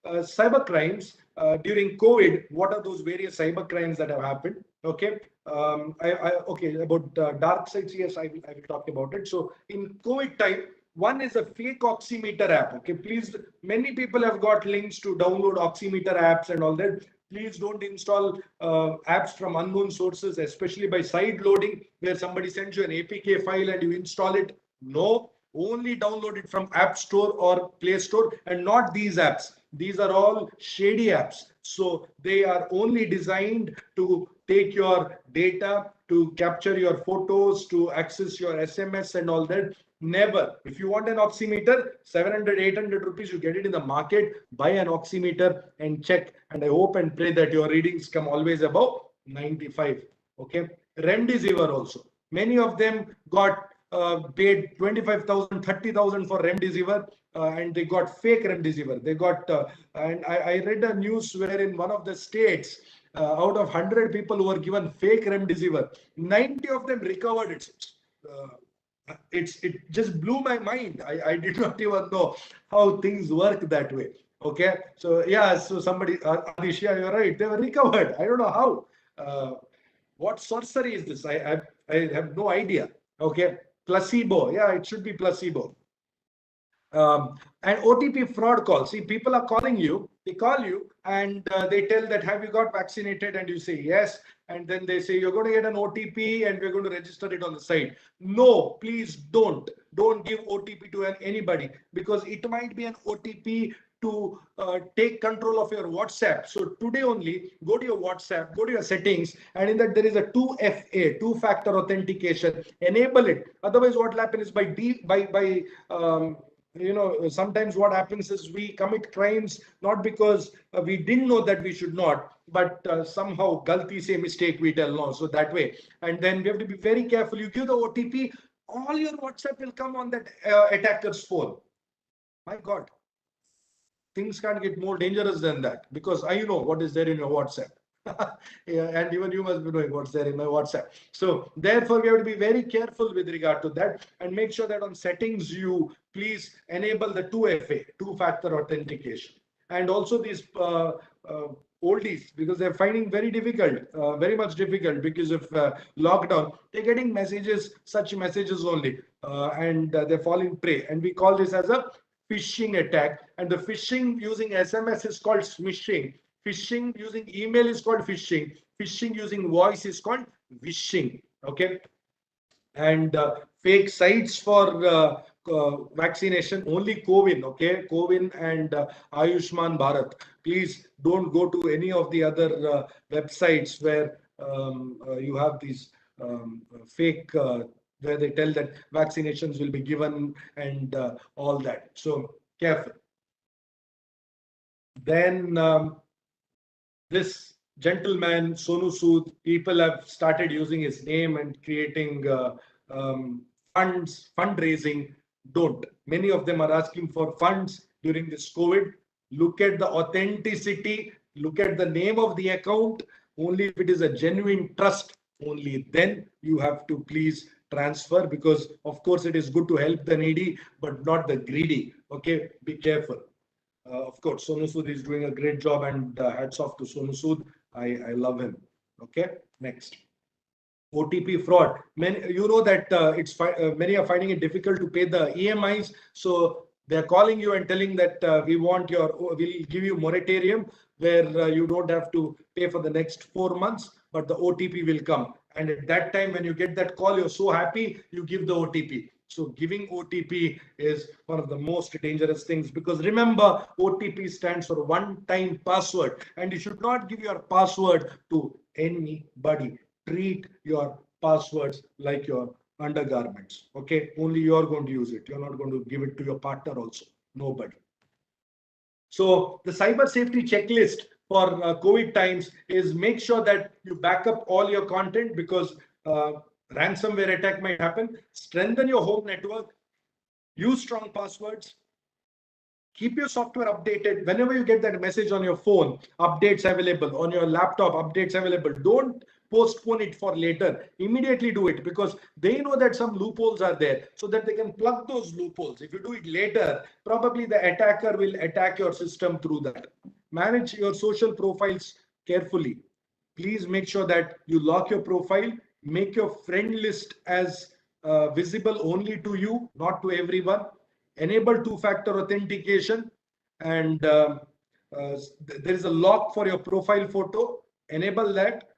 cyber crimes during COVID. What are those various cyber crimes that have happened? Okay, okay, about dark sites. Yes, I will talk about it. So in COVID time, one is a fake oximeter app. Okay, please, many people have got links to download oximeter apps and all that. Please don't install apps from unknown sources, especially by side loading, where somebody sends you an APK file and you install it. No, only download it from App Store or Play Store, and not these apps. These are all shady apps. So they are only designed to take your data, to capture your photos, to access your SMS and all that. Never. If you want an oximeter, 700, 800 rupees, you get it in the market. Buy an oximeter and check. And I hope and pray that your readings come always above 95. Okay. Remdesivir also. Many of them got paid 25,000, 30,000 for remdesivir, and they got fake remdesivir. They got, and I read a news where in one of the states, out of 100 people who were given fake remdesivir, 90 of them recovered it. It just blew my mind. I did not even know how things work that way. Okay, so yeah, so somebody, Adishya, you're right. They were recovered. I don't know how. What sorcery is this? I have no idea. Okay, placebo. Yeah, it should be placebo. And OTP fraud calls. See, people are calling you. They call you and they tell that, have you got vaccinated? And you say yes. And then they say you're going to get an OTP and we're going to register it on the site. No, please don't. Don't give OTP to anybody, because it might be an OTP to take control of your WhatsApp. So today only, go to your WhatsApp, go to your settings, and in that there is a 2FA, two-factor authentication. Enable it. Otherwise, what will happen is sometimes what happens is we commit crimes not because we didn't know that we should not, but somehow galti se mistake we tell no. So that way, and then we have to be very careful. You give the OTP, all your WhatsApp will come on that attacker's phone. My God, things can't get more dangerous than that, because I know what is there in your WhatsApp. Yeah, and even you must be knowing what's there in my WhatsApp. So therefore, we have to be very careful with regard to that, and make sure that on settings you please enable the 2FA, two-factor authentication, and also these oldies, because they're finding very difficult, very much difficult because of lockdown. They're getting messages, such messages only, and they're falling prey. And we call this as a phishing attack. And the phishing using SMS is called smishing. Phishing using email is called phishing. Phishing using voice is called wishing. Okay. And fake sites for vaccination, only Cowin. Okay, Cowin and Ayushman Bharat. Please don't go to any of the other websites where you have these fake where they tell that vaccinations will be given and all that. So careful. Then this gentleman, Sonu Sood, people have started using his name and creating fundraising. Don't. Many of them are asking for funds during this COVID. Look at the authenticity, look at the name of the account. Only if it is a genuine trust, only then you have to please transfer, because of course it is good to help the needy, but not the greedy. Okay, be careful. Of course, Sonu Sood is doing a great job, and hats off to Sonu Sood. I love him. Okay, next. OTP fraud. Many, you know that many are finding it difficult to pay the EMIs. So they're calling you and telling that we'll give you moratorium where you don't have to pay for the next 4 months, but the OTP will come. And at that time, when you get that call, you're so happy, you give the OTP. So giving OTP is one of the most dangerous things, because remember, OTP stands for one-time password, and you should not give your password to anybody. Treat your passwords like your undergarments. Okay, only you're going to use it. You're not going to give it to your partner also. Nobody. So the cyber safety checklist for COVID times is make sure that you back up all your content, because ransomware attack might happen. Strengthen your home network. Use strong passwords. Keep your software updated. Whenever you get that message on your phone, updates available, on your laptop, updates available, don't postpone it for later. Immediately do it, because they know that some loopholes are there, so that they can plug those loopholes. If you do it later, probably the attacker will attack your system through that. Manage your social profiles carefully. Please make sure that you lock your profile, make your friend list as visible only to you, not to everyone. Enable two-factor authentication, and there is a lock for your profile photo. Enable that.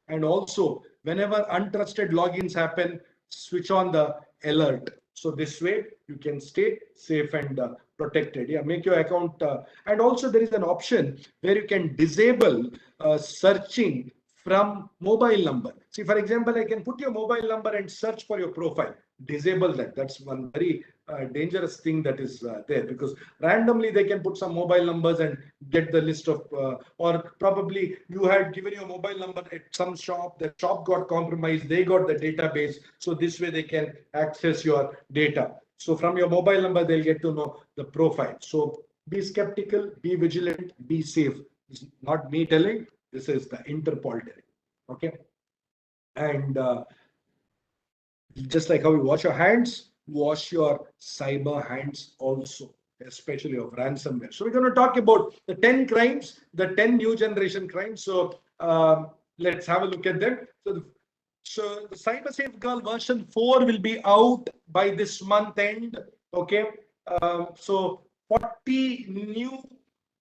And also, whenever untrusted logins happen, switch on the alert. So this way you can stay safe and protected. Yeah, make your account. And also there is an option where you can disable searching from mobile number. See, for example, I can put your mobile number and search for your profile. Disable that. That's one very dangerous thing that is there, because randomly they can put some mobile numbers and get the list of, or probably you had given your mobile number at some shop, the shop got compromised, they got the database. So this way they can access your data. So from your mobile number, they'll get to know the profile. So be skeptical, be vigilant, be safe. It's not me telling, this is the Interpol telling. Okay. And just like how you wash your hands, wash your cyber hands also, especially of ransomware. So we're going to talk about the 10 crimes, the 10 new generation crimes. So let's have a look at them. So the Cyber Safe Girl version 4 will be out by this month end. Okay. So 40 new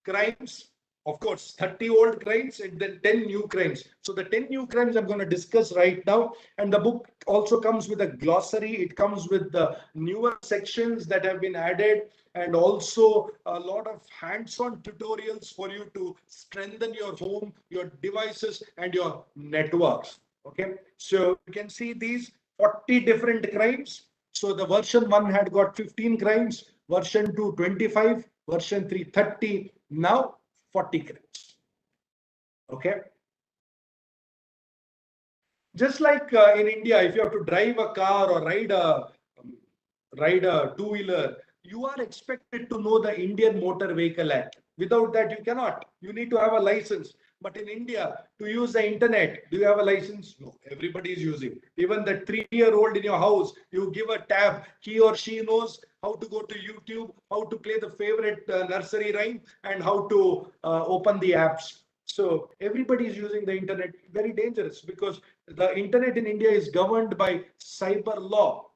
crimes, of course, 30 old crimes and then 10 new crimes. So the 10 new crimes I'm going to discuss right now. And the book also comes with a glossary. It comes with the newer sections that have been added, and also a lot of hands-on tutorials for you to strengthen your home, your devices, and your networks. Okay, so you can see these 40 different crimes. So the version 1 had got 15 crimes, version 2 25, version 3 30, now 40 crimes. Okay. Just like in India, if you have to drive a car or ride a two-wheeler, you are expected to know the Indian Motor Vehicle Act. Without that, you cannot. You need to have a license. But in India, to use the internet, do you have a license? No, everybody is using. Even the 3-year-old in your house, you give a tab, he or she knows how to go to YouTube, how to play the favorite nursery rhyme, and how to open the apps. So everybody is using the internet. Very dangerous, because the internet in India is governed by cyber law.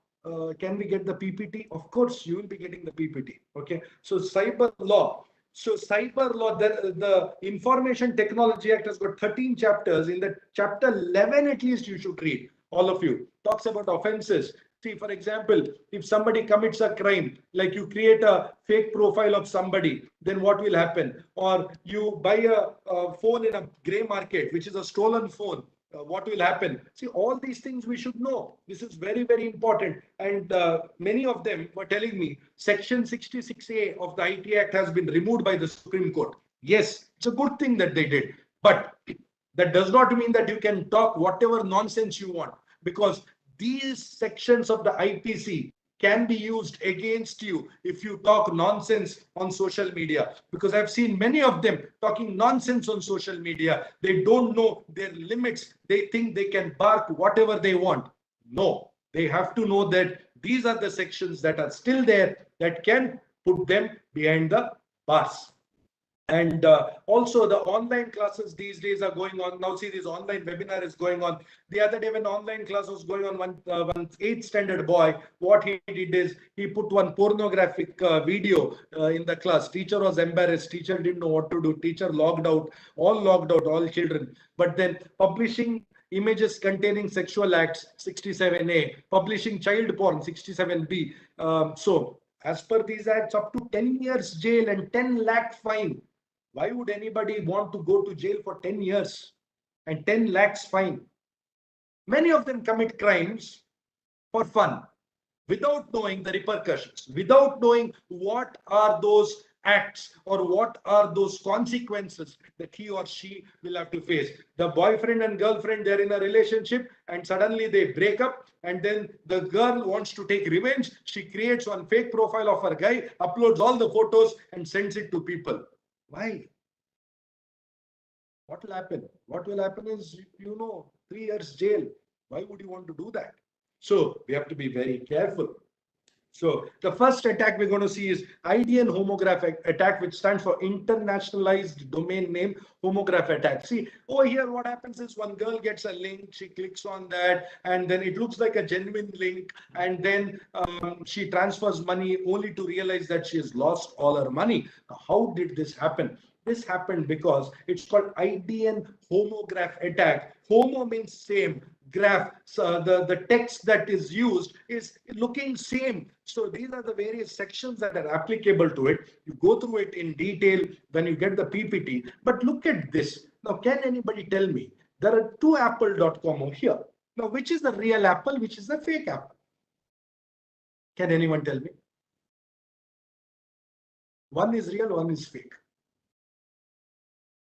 Can we get the PPT? Of course, you will be getting the PPT. Okay. So cyber law. So cyber law, the Information Technology Act has got 13 chapters. In the chapter 11, at least you should read, all of you. Talks about offenses. See, for example, if somebody commits a crime, like you create a fake profile of somebody, then what will happen? Or you buy a phone in a gray market, which is a stolen phone. What will happen? See, all these things we should know. This is very, very important. And many of them were telling me Section 66A of the IT Act has been removed by the Supreme Court. Yes, it's a good thing that they did. But that does not mean that you can talk whatever nonsense you want, because these sections of the IPC can be used against you if you talk nonsense on social media, because I've seen many of them talking nonsense on social media. They don't know their limits. They think they can bark whatever they want. No, they have to know that these are the sections that are still there that can put them behind the bars. And also the online classes these days are going on. Now see, this online webinar is going on. The other day when online class was going on, one 8th standard boy, what he did is he put one pornographic video in the class. Teacher was embarrassed. Teacher didn't know what to do. Teacher logged out, all children. But then publishing images containing sexual acts, 67A, publishing child porn, 67B. So as per these acts, up to 10 years jail and 10 lakh fine. Why would anybody want to go to jail for 10 years and 10 lakhs fine? Many of them commit crimes for fun, without knowing the repercussions, without knowing what are those acts or what are those consequences that he or she will have to face. The boyfriend and girlfriend, they're in a relationship and suddenly they break up, and then the girl wants to take revenge. She creates one fake profile of her guy, uploads all the photos and sends it to people. Why? What will happen? What will happen is, 3 years jail. Why would you want to do that? So we have to be very careful. So the first attack we're going to see is IDN homograph attack, which stands for internationalized domain name homograph attack. See, over here, what happens is one girl gets a link, she clicks on that, and then it looks like a genuine link, and then she transfers money only to realize that she has lost all her money. How did this happen? This happened because it's called IDN homograph attack. Homo means same, graph, so the text that is used is looking same. So these are the various sections that are applicable to it. You go through it in detail when you get the PPT. But look at this. Now, can anybody tell me? There are two apple.com over here. Now, which is the real Apple, which is the fake Apple? Can anyone tell me? One is real, one is fake.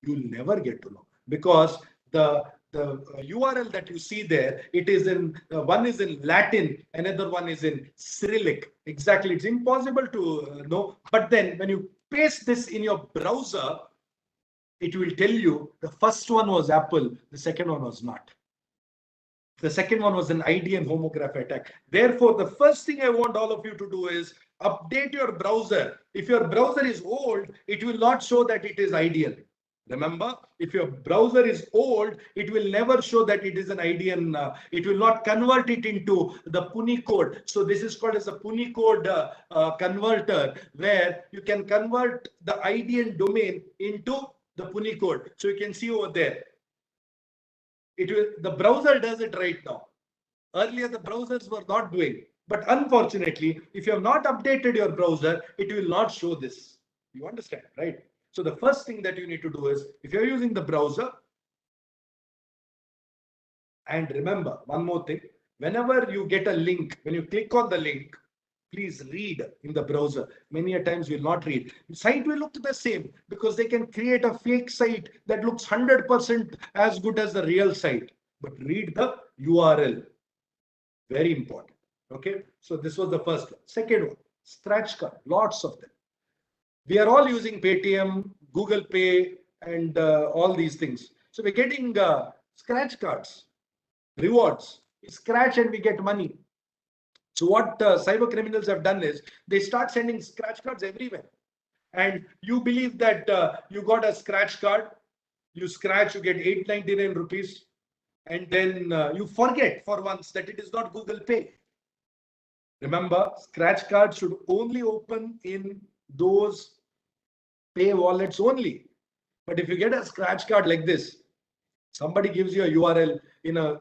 You'll never get to know, because the URL that you see there, it is in one is in Latin, another one is in Cyrillic. Exactly, it's impossible to know. But then when you paste this in your browser, it will tell you the first one was Apple, the second one was not. The second one was an IDN homograph attack. Therefore, the first thing I want all of you to do is update your browser. If your browser is old, it will not show that it is IDN. Remember, if your browser is old, it will never show that it is an IDN. It will not convert it into the Punicode. So this is called as a Punicode converter, where you can convert the IDN domain into the Punicode. So you can see over there. The browser does it right now. Earlier, the browsers were not doing. But unfortunately, if you have not updated your browser, it will not show this. You understand, right? So the first thing that you need to do is, if you're using the browser, and remember one more thing, whenever you get a link, when you click on the link, please read in the browser. Many a times you'll not read. The site will look the same because they can create a fake site that looks 100% as good as the real site. But read the URL. Very important. Okay. So this was the first one. Second one, scratch card. Lots of them. We are all using Paytm, Google Pay, and all these things. So we're getting scratch cards, rewards. We scratch and we get money. So what cyber criminals have done is they start sending scratch cards everywhere. And you believe that you got a scratch card, you scratch, you get 899 rupees. And then you forget for once that it is not Google Pay. Remember, scratch cards should only open in those pay wallets only. But if you get a scratch card like this, somebody gives you a URL in a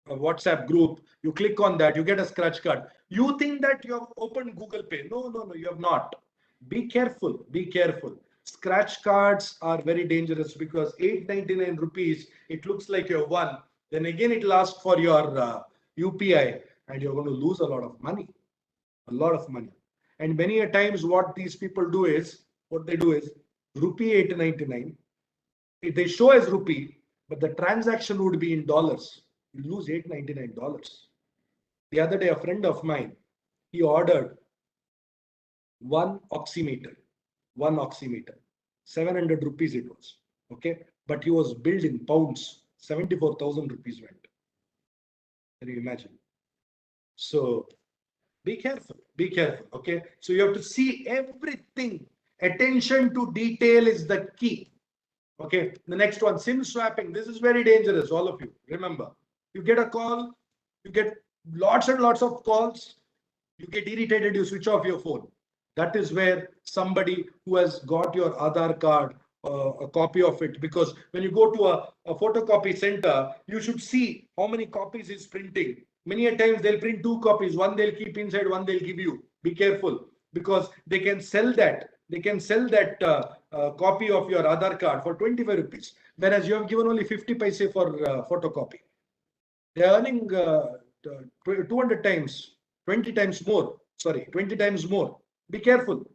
WhatsApp group, you click on that, you get a scratch card. You think that you have opened Google Pay. No, no, no, you have not. Be careful, be careful. Scratch cards are very dangerous because 899 rupees, it looks like you have won. Then again, it will ask for your UPI and you're going to lose a lot of money. A lot of money. And many a times what these people do is, what they do is, rupee 899, they show as rupee, but the transaction would be in dollars. You lose $899. The other day, a friend of mine, he ordered one oximeter, 700 rupees it was. Okay. But he was billed in pounds, 74,000 rupees went. Can you imagine? So be careful, be careful. Okay. So you have to see everything. Attention to detail is the key. Okay. The next one, SIM swapping. This is very dangerous, all of you. Remember, you get a call, you get lots and lots of calls, you get irritated, you switch off your phone. That is where somebody who has got your Aadhaar card, a copy of it, because when you go to a photocopy center, you should see how many copies is printing. Many a times they'll print 2 copies, one they'll keep inside, one they'll give you. Be careful, because they can sell that. They can sell that copy of your Aadhaar card for 25 rupees, whereas you have given only 50 paise for photocopy. They are earning 200 times, 20 times more. Sorry, 20 times more. Be careful.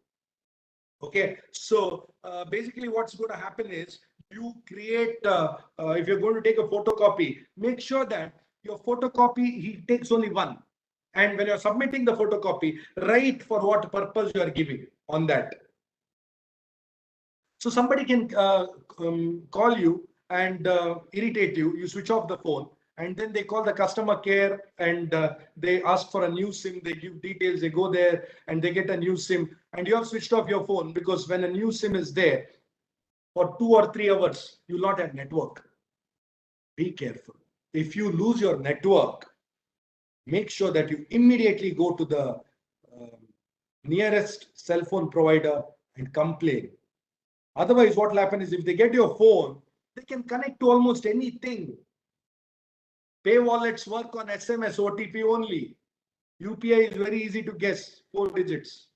Okay, so basically what's going to happen is you create, if you're going to take a photocopy, make sure that your photocopy, he takes only one. And when you're submitting the photocopy, write for what purpose you are giving on that. So somebody can call you and irritate you. You switch off the phone, and then they call the customer care and they ask for a new SIM. They give details. They go there and they get a new SIM, and you have switched off your phone because when a new SIM is there for 2 or 3 hours, you will not have network. Be careful. If you lose your network, make sure that you immediately go to the nearest cell phone provider and complain. Otherwise, what will happen is if they get your phone, they can connect to almost anything. Pay wallets work on SMS, OTP only. UPI is very easy to guess, 4 digits.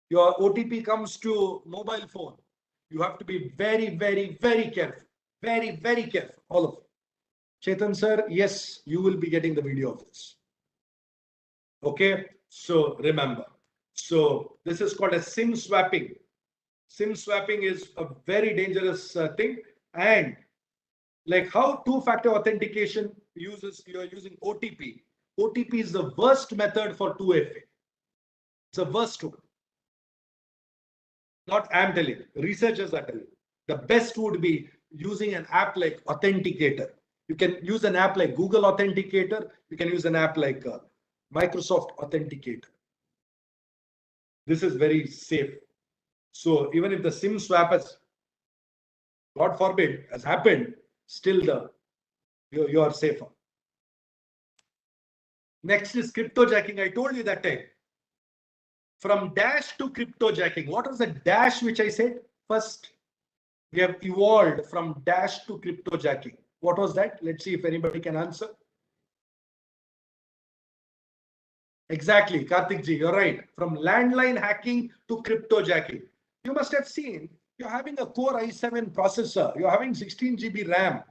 Your OTP comes to mobile phone. You have to be very, very, very careful. Very, very careful, all of it. Chetan sir, yes, you will be getting the video of this. Okay, so remember. So this is called a SIM swapping. SIM swapping is a very dangerous thing. And like how two-factor authentication uses, you are using OTP. OTP is the worst method for 2FA. It's the worst one. Not I'm telling, researchers are telling. The best would be using an app like Authenticator. You can use an app like Google Authenticator. You can use an app like Microsoft Authenticator. This is very safe. So even if the SIM swap has, God forbid, has happened, still you are safer. Next is cryptojacking. I told you that time. From dash to cryptojacking. What was the dash which I said? First, we have evolved from dash to cryptojacking. What was that? Let's see if anybody can answer. Exactly, Karthik ji, you're right. From landline hacking to cryptojacking. You must have seen you're having a Core i7 processor, you're having 16 GB RAM,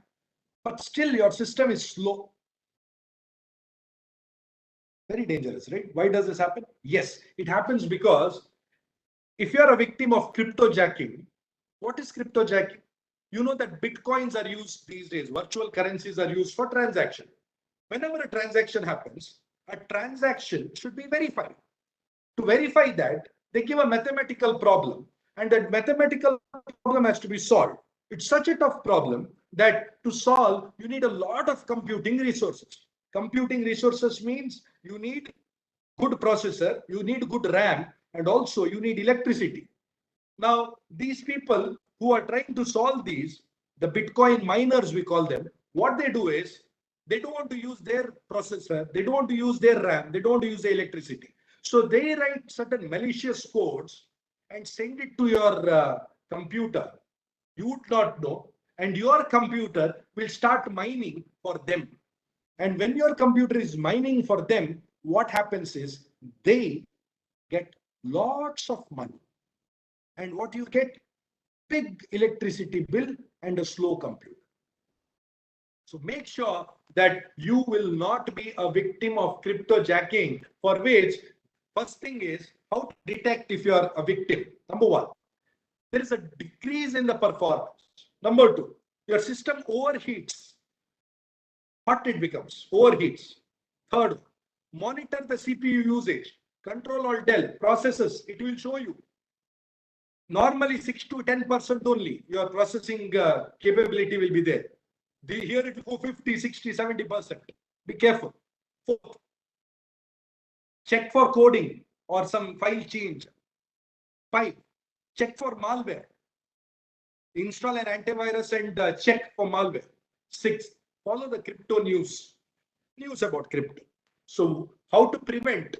but still your system is slow. Very dangerous, right? Why does this happen? Yes, it happens because if you're a victim of cryptojacking, what is cryptojacking? You know that bitcoins are used these days, virtual currencies are used for transaction. Whenever a transaction happens, a transaction should be verified. To verify that, they give a mathematical problem, and that mathematical problem has to be solved. It's such a tough problem that to solve, you need a lot of computing resources. Computing resources means you need good processor, you need good RAM, and also you need electricity. Now, these people who are trying to solve these, the Bitcoin miners, we call them, what they do is they don't want to use their processor, they don't want to use their RAM, they don't want to use the electricity. So they write certain malicious codes and send it to your computer. You would not know, and your computer will start mining for them. And when your computer is mining for them, what happens is they get lots of money. And what you get? Big electricity bill and a slow computer. So make sure that you will not be a victim of cryptojacking, for which first thing is how to detect if you are a victim. Number one, there is a decrease in the performance. Number two, your system overheats. Hot it becomes, overheats. Third, monitor the CPU usage. Control Alt Del processes, it will show you. Normally 6 to 10% only your processing capability will be there. Here it will go 50, 60, 70%. Be careful. Fourth, check for coding or some file change. 5, check for malware. Install an antivirus and check for malware. 6, follow the crypto news about crypto. So how to prevent?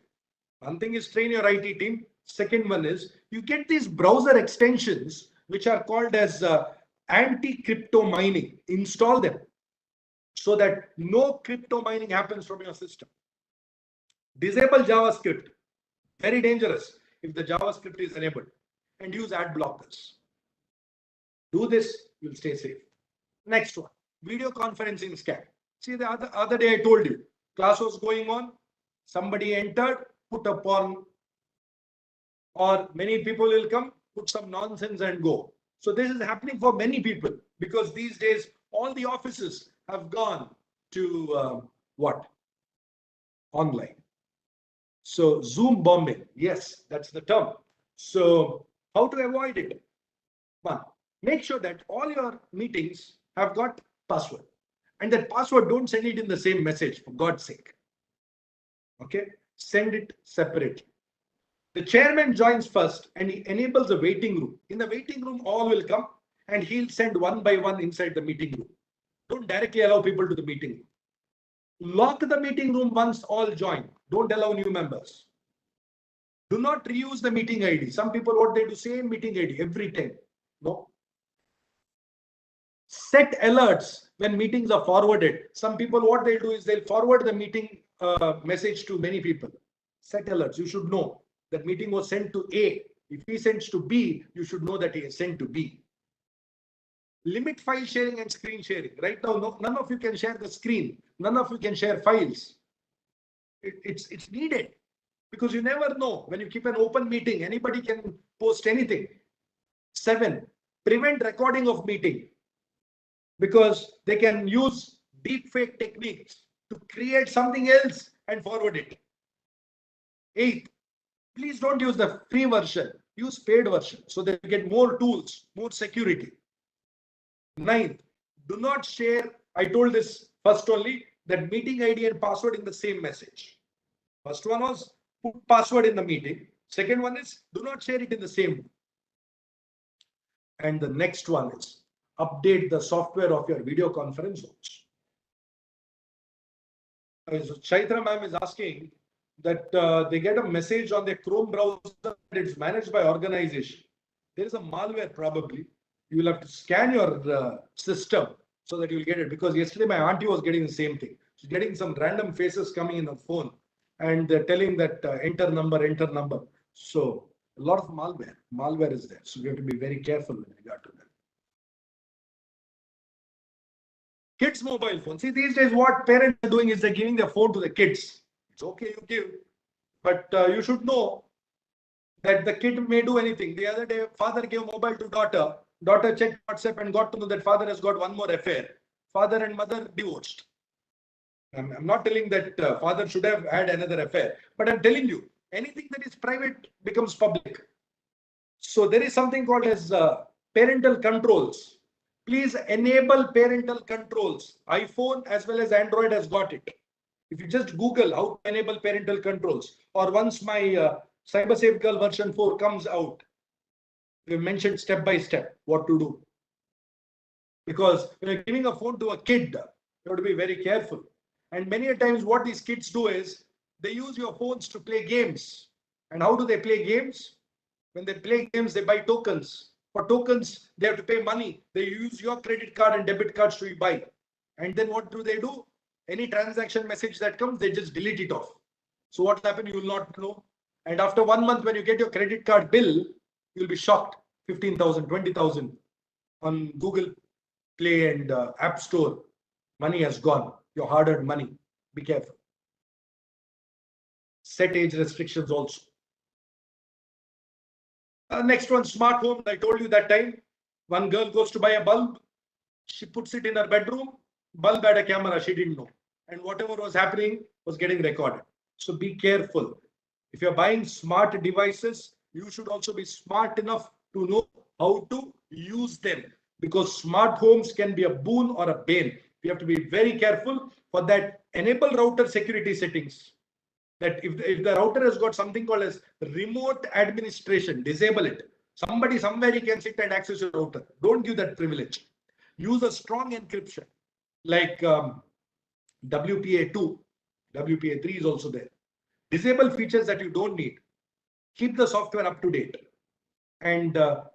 One thing is train your IT team. Second one is you get these browser extensions which are called as anti-crypto mining. Install them so that no crypto mining happens from your system. Disable JavaScript. Very dangerous if the JavaScript is enabled. And use ad blockers. Do this, you'll stay safe. Next one, video conferencing scam. See, the other day I told you, class was going on, somebody entered, put a porn or many people will come, put some nonsense and go. So this is happening for many people because these days all the offices have gone to what? Online. So Zoom bombing, yes, that's the term. So how to avoid it? One, make sure that all your meetings have got password. And that password, don't send it in the same message, for God's sake. Okay, send it separately. The chairman joins first and he enables a waiting room. In the waiting room, all will come and he'll send one by one inside the meeting room. Don't directly allow people to the meeting room. Lock the meeting room once all join. Don't allow new members. Do not reuse the meeting ID. Some people, what they do, same meeting ID every time. No. Set alerts when meetings are forwarded. Some people, what they'll do is they'll forward the meeting message to many people. Set alerts. You should know that meeting was sent to A. If he sends to B, you should know that he is sent to B. Limit file sharing and screen sharing. Right now, none of you can share the screen. None of you can share files. It's needed because you never know. When you keep an open meeting, anybody can post anything. 7, prevent recording of meeting because they can use deepfake techniques to create something else and forward it. 8, please don't use the free version. Use paid version so that you get more tools, more security. 9th, do not share. I told this first only, that meeting ID and password in the same message. First one was put password in the meeting. Second one is do not share it in the same. And the next one is update the software of your video conference zones. So Chaitra ma'am is asking that they get a message on their Chrome browser that it's managed by organization. There is a malware probably. You will have to scan your system so that you'll get it. Because yesterday my auntie was getting the same thing. She's getting some random faces coming in the phone and they're telling that enter number, enter number. So a lot of malware is there. So we have to be very careful with regard to that. Kids' mobile phone. See, these days what parents are doing is they're giving their phone to the kids. It's okay, you give. But you should know that the kid may do anything. The other day, father gave mobile to daughter. Daughter checked WhatsApp and got to know that father has got one more affair. Father and mother divorced. I'm not telling that father should have had another affair, but I'm telling you, anything that is private becomes public. So there is something called as parental controls. Please enable parental controls. iPhone as well as Android has got it. If you just Google how to enable parental controls, or once my CyberSafe Girl version 4 comes out, we've mentioned step by step what to do. Because when you're giving a phone to a kid, you have to be very careful. And many a times what these kids do is they use your phones to play games. And how do they play games? When they play games, they buy tokens. For tokens, they have to pay money. They use your credit card and debit cards to buy. And then what do they do? Any transaction message that comes, they just delete it off. So what will happen? You will not know. And after 1 month, when you get your credit card bill, you'll be shocked. 15,000, 20,000 on Google Play and App Store. Money has gone. Your hard-earned money. Be careful. Set age restrictions also. Next one, smart home. I told you that time. One girl goes to buy a bulb. She puts it in her bedroom. Bulb had a camera. She didn't know. And whatever was happening was getting recorded. So be careful. If you're buying smart devices, you should also be smart enough to know how to use them. Because smart homes can be a boon or a bane. We have to be very careful. For that, enable router security settings. That if the router has got something called as remote administration, disable it. Somebody somewhere can sit and access your router. Don't give that privilege. Use a strong encryption like WPA2. WPA3 is also there. Disable features that you don't need. Keep the software up to date. And the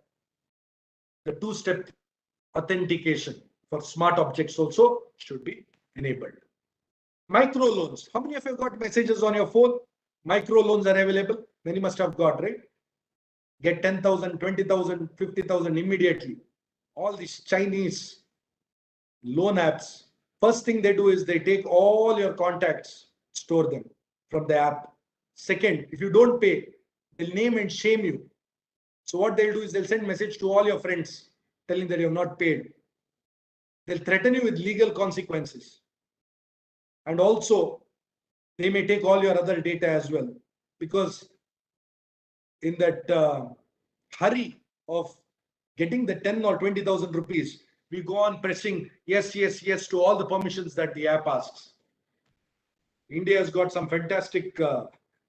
two-step authentication for smart objects also should be enabled. Micro loans. How many of you have got messages on your phone? Micro loans are available. Many must have got, right? Get 10,000, 20,000, 50,000 immediately. All these Chinese loan apps. First thing they do is they take all your contacts, store them from the app. Second, if you don't pay, They'll name and shame you. So what they'll do is they'll send message to all your friends telling that you have not paid. They'll threaten you with legal consequences. And also, they may take all your other data as well. Because in that hurry of getting the 10 or 20,000 rupees, we go on pressing yes, yes, yes to all the permissions that the app asks. India has got some fantastic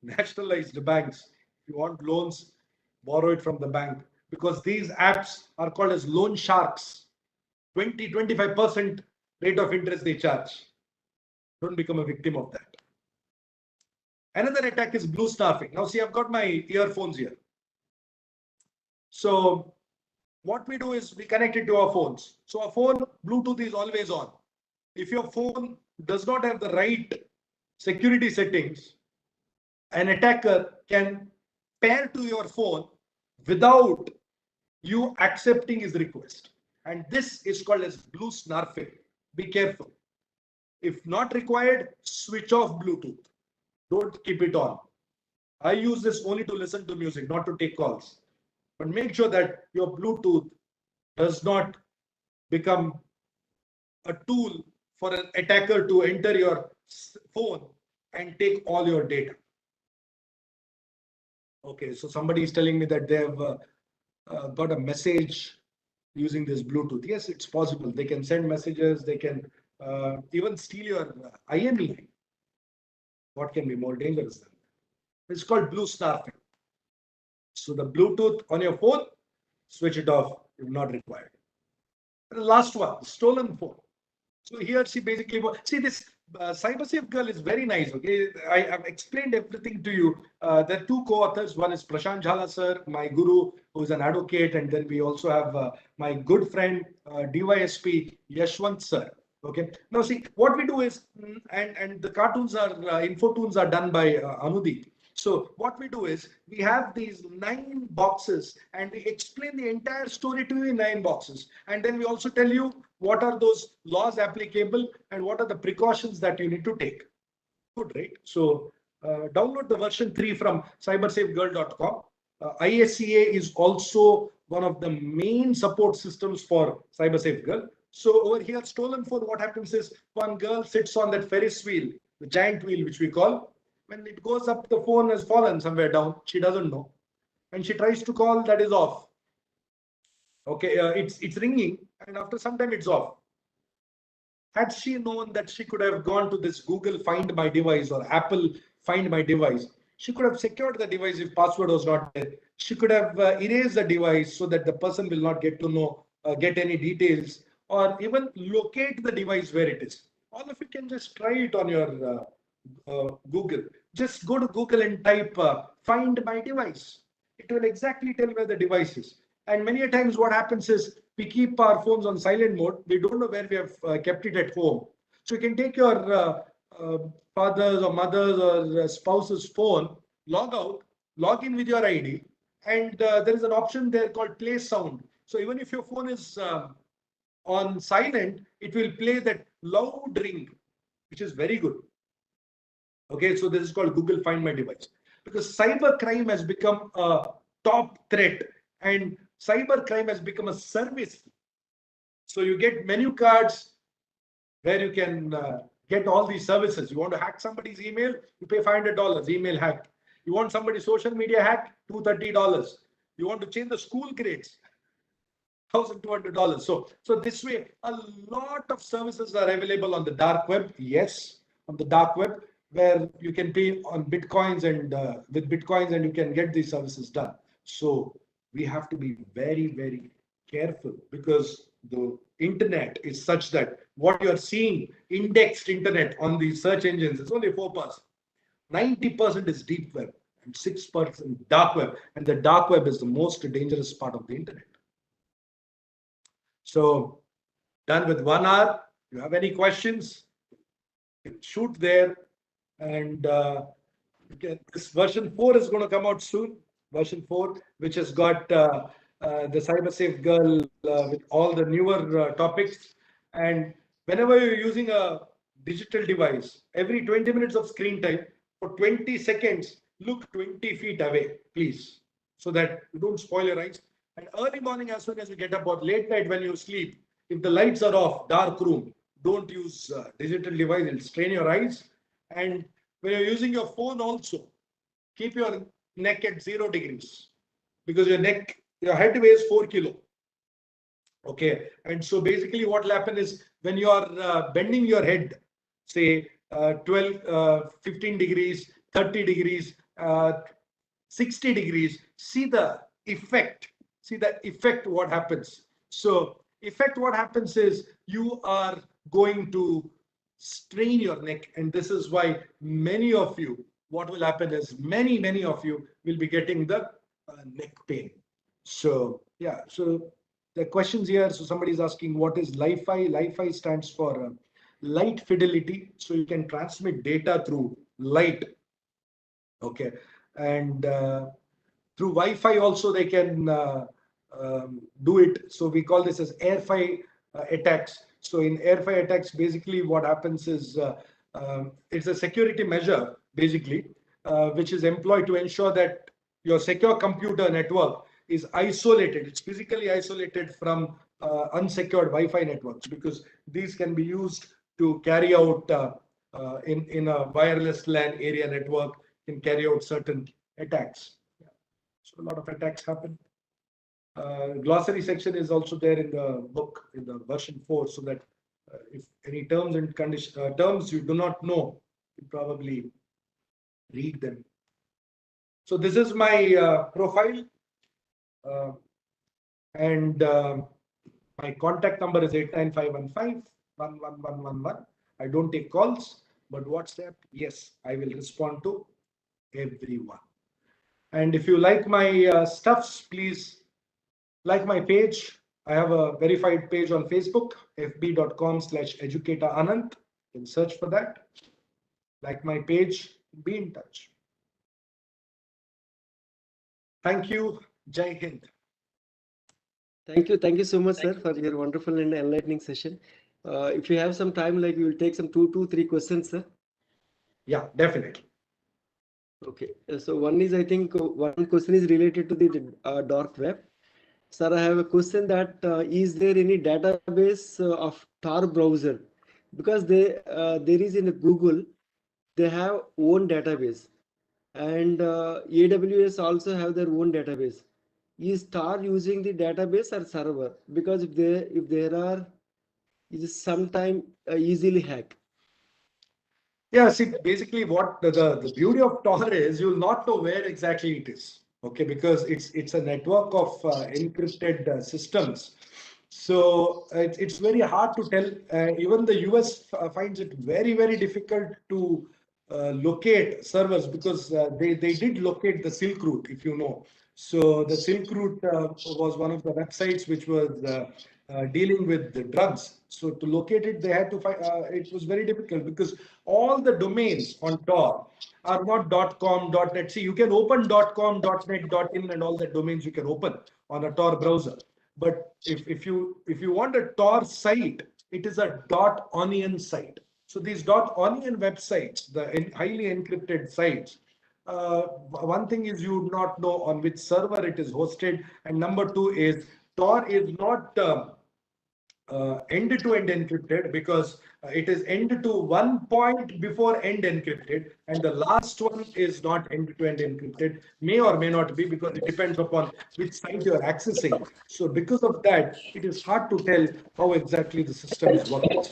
nationalized banks. If you want loans, borrow it from the bank, because these apps are called as loan sharks. 20-25% rate of interest they charge. Don't become a victim of that. Another attack is blue snarfing. Now see, I've got my earphones here. So what we do is we connect it to our phones. So our phone Bluetooth is always on. If your phone does not have the right security settings, an attacker can pair to your phone without you accepting his request. And this is called as blue snarfing. Be careful. If not required, switch off Bluetooth. Don't keep it on. I use this only to listen to music, not to take calls. But make sure that your Bluetooth does not become a tool for an attacker to enter your phone and take all your data. Okay, so somebody is telling me that they have got a message using this Bluetooth. Yes, it's possible. They can send messages. They can even steal your IMEI. What can be more dangerous than that? It's called blue snarfing. So the Bluetooth on your phone, switch it off if not required. And the last one, stolen phone. So here she basically, see this CyberSafe girl is very nice. Okay, I have explained everything to you. There are two co-authors. One is Prashant Jhala sir, my guru, who is an advocate, and then we also have my good friend DYSP Yashwant sir. Okay. Now see, what we do is, and the cartoons are info tunes are done by Anudeep. So what we do is we have these 9 boxes and we explain the entire story to you in 9 boxes. And then we also tell you what are those laws applicable and what are the precautions that you need to take. Good, right? So download the version 3 from cybersafegirl.com. ISCA is also one of the main support systems for CyberSafe Girl. So over here, stolen phone, what happens is one girl sits on that Ferris wheel, the giant wheel, which we call. When it goes up, the phone has fallen somewhere down. She doesn't know. And she tries to call, that is off. Okay, it's ringing, and after some time it's off. Had she known that she could have gone to this Google Find My Device or Apple Find My Device, she could have secured the device if password was not there. She could have erased the device so that the person will not get to know, get any details, or even locate the device where it is. All of you can just try it on your Google. Just go to Google and type find my device. It will exactly tell where the device is. And many a times what happens is we keep our phones on silent mode. We don't know where we have kept it at home. So you can take your father's or mother's or spouse's phone, log out, log in with your ID, and there is an option there called play sound. So even if your phone is on silent, it will play that loud ring, which is very good. Okay, so this is called Google Find My Device, because cyber crime has become a top threat and cyber crime has become a service. So you get menu cards where you can get all these services. You want to hack somebody's email, you pay $500, email hack. You want somebody's social media hack, $230. You want to change the school grades, $1,200. So this way, a lot of services are available on the dark web. Yes, on the dark web, where you can pay on bitcoins and with bitcoins, and you can get these services done. So we have to be very, very careful, because the internet is such that what you are seeing indexed internet on the search engines is only 4%. 90% is deep web and 6% dark web, and the dark web is the most dangerous part of the internet. So done with 1 hour. If you have any questions, shoot there. And this version 4 is going to come out soon. Version 4, which has got the CyberSafe Girl with all the newer topics. And whenever you're using a digital device, every 20 minutes of screen time, for 20 seconds, look 20 feet away, please, so that you don't spoil your eyes. And early morning, as soon as you get up, or late night when you sleep, if the lights are off, dark room, don't use digital device, it'll strain your eyes. And when you're using your phone also, keep your neck at 0 degrees, because your head weighs 4 kilo. Okay, and so basically what will happen is when you are bending your head, say 12, 15 degrees, 30 degrees, 60 degrees, see the effect what happens. So effect what happens is you are going to strain your neck, and this is why many of you, what will happen is many of you will be getting the neck pain. So yeah, so the questions here, so somebody is asking what is Li-Fi. Li-Fi stands for light fidelity, so you can transmit data through light. Okay, and through Wi-Fi also they can do it. So we call this as air-fi attacks. So in air-fi attacks, basically what happens is it's a security measure basically, which is employed to ensure that your secure computer network is isolated. It's physically isolated from unsecured Wi-Fi networks, because these can be used to carry out in a wireless LAN area network, can carry out certain attacks. Yeah. So a lot of attacks happen. Glossary section is also there in the book in the version 4, so that if any terms and condition terms you do not know, you probably read them. So this is my profile, and my contact number is 89515 I don't take calls, but WhatsApp, yes, I will respond to everyone. And if you like my stuffs, please like my page. I have a verified page on Facebook, fb.com/educator Anant. You can search for that. Like my page, be in touch. Thank you. Jai Hind. Thank you so much, sir, for your wonderful and enlightening session. If you have some time, like we will take some two, three questions, sir. Yeah, definitely. Okay, so one is, I think one question is related to the dark web. Sir, I have a question that is there any database of Tor browser? Because there is in Google, they have own database, and AWS also have their own database. Is Tor using the database or server? Because if there are, it is sometime easily hack. Yeah, see, basically what the beauty of Tor is, you'll not know where exactly it is. Okay, because it's a network of encrypted systems. So it's very hard to tell. Even the US finds it very difficult to locate servers, because they did locate the Silk Route, if you know. So the Silk Route was one of the websites which was dealing with the drugs. So to locate it, they had to find. It was very difficult, because all the domains on Tor are not .com, .net. See, you can open .com, .net, .in, and all the domains you can open on a Tor browser. But if you want a Tor site, it is a .onion site. So these .onion websites, the highly encrypted sites, one thing is you would not know on which server it is hosted, and number two is Tor is not end-to-end encrypted, because it is end to one point before end encrypted, and the last one is not end-to-end encrypted, may or may not be, because it depends upon which site you are accessing. So because of that, it is hard to tell how exactly the system is working.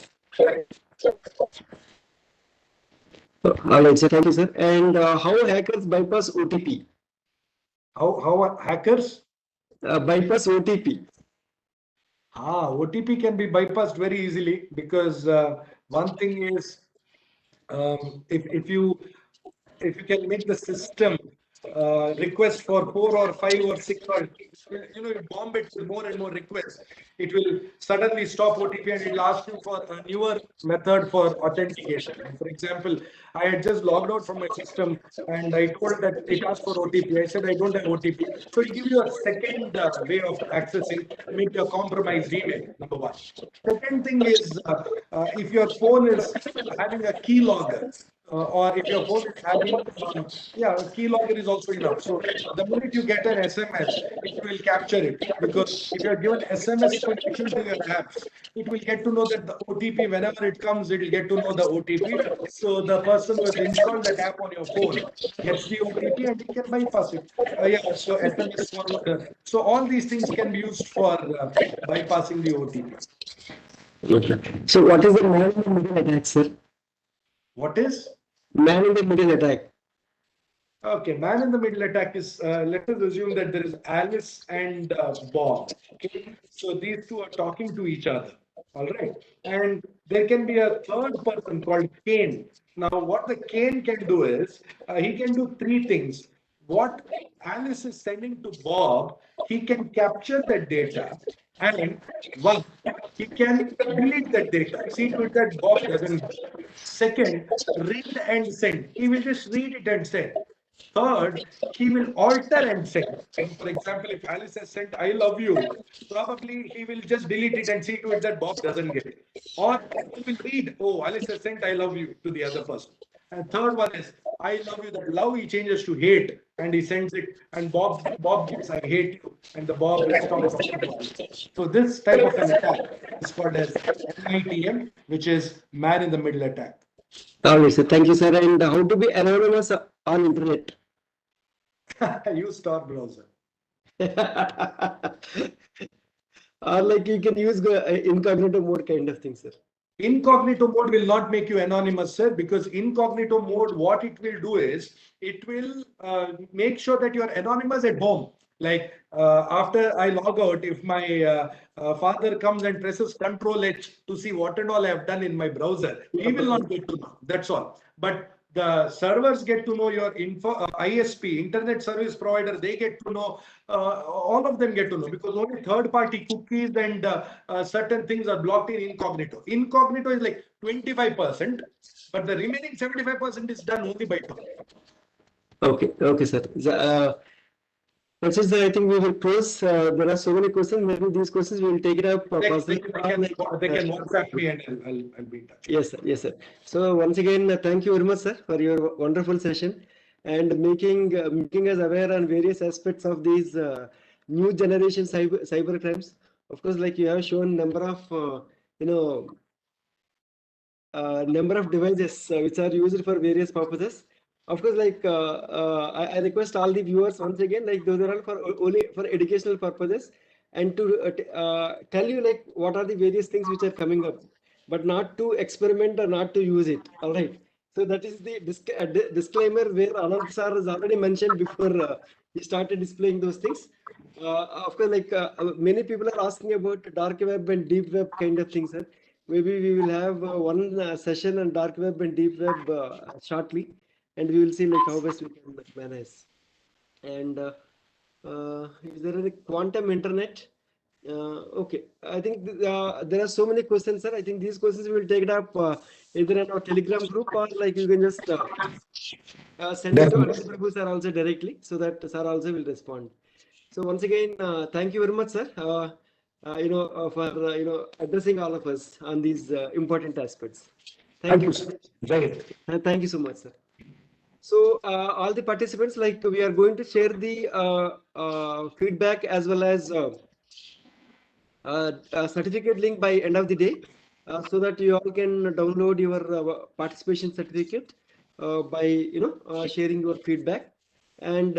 All right, sir. Thank you, sir. And how hackers bypass OTP? How are hackers? Bypass OTP. OTP can be bypassed very easily, because one thing is, if you can make the system request for 4 or 5 or 6, or you bomb it with more and more requests, it will suddenly stop OTP, and it will ask you for a newer method for authentication. And for example, I had just logged out from my system, and I told that it asked for OTP. I said I don't have OTP, so it gives you a second way of accessing, maybe a compromised email. Number one. Second thing is, if your phone is having a keylogger, or if your phone is having, yeah, keylogger is also enough. So the minute you get an SMS, it will capture it, because if you are given SMS connection to your apps, it will get to know that the OTP, whenever it comes, it will get to know the OTP. So the person who has installed that app on your phone gets the OTP and he can bypass it. Yeah, so SMS forwarder. So all these things can be used for bypassing the OTP. Okay. So what is the man in the middle attack, sir? What is? Man in the middle attack. Okay, man in the middle attack is, let us assume that there is Alice and Bob. Okay, so these two are talking to each other. All right, and there can be a third person called Kane. Now, what the Kane can do is he can do three things. What Alice is sending to Bob, he can capture the data, and one, he can delete that data. See to it that Bob doesn't. Second, read and send. He will just read it and send. Third, he will alter and send. And for example, if Alice has sent "I love you," probably he will just delete it and see to it that Bob doesn't get it. Or he will read, "Oh, Alice has sent "I love you" to the other person." And third one is "I love you." That love he changes to hate and he sends it. And Bob gets "I hate you," and the Bob will stop talking to Alice. So this type of an attack is called as MITM, which is man in the middle attack. Okay, sir. Thank you, sir. And how to be anonymous on internet? Use Tor browser. Or like you can use incognito mode kind of thing, sir. Incognito mode will not make you anonymous, sir, because incognito mode, what it will do is it will make sure that you are anonymous at home. Like after I log out, if my father comes and presses Control H to see what and all I have done in my browser, he will not get to know. That's all. But the servers get to know your info, ISP, Internet Service Provider, they get to know, all of them get to know, because only third-party cookies and certain things are blocked in incognito. Incognito is like 25%, but the remaining 75% is done only by Tor. Okay, okay, sir. That's it, sir. I think we will close. There are so many questions. Maybe these questions we will take it up personally. They can WhatsApp me and I'll be in touch. Yes, sir. Yes, sir. So once again, thank you very much, sir, for your wonderful session and making us aware on various aspects of these new generation cyber crimes. Of course, like you have shown number of you know number of devices which are used for various purposes. Of course, like I request all the viewers once again, like those are all for only for educational purposes, and to tell you like what are the various things which are coming up, but not to experiment or not to use it. All right. So that is the disclaimer where Anand sir has already mentioned before he started displaying those things. Of course, like many people are asking about dark web and deep web kind of things, sir. Maybe we will have one session on dark web and deep web shortly, and we will see like how best we can manage. And is there any quantum internet? Okay, I think there are so many questions, sir. I think these questions we will take it up either in our Telegram group or like you can just send it to Anand Prabhu sir also directly, so that sir also will respond. So once again, thank you very much, sir. For addressing all of us on these important aspects. Thank you. Right. Thank you so much, sir. So all the participants, like we are going to share the feedback as well as certificate link by end of the day, so that you all can download your participation certificate by sharing your feedback. And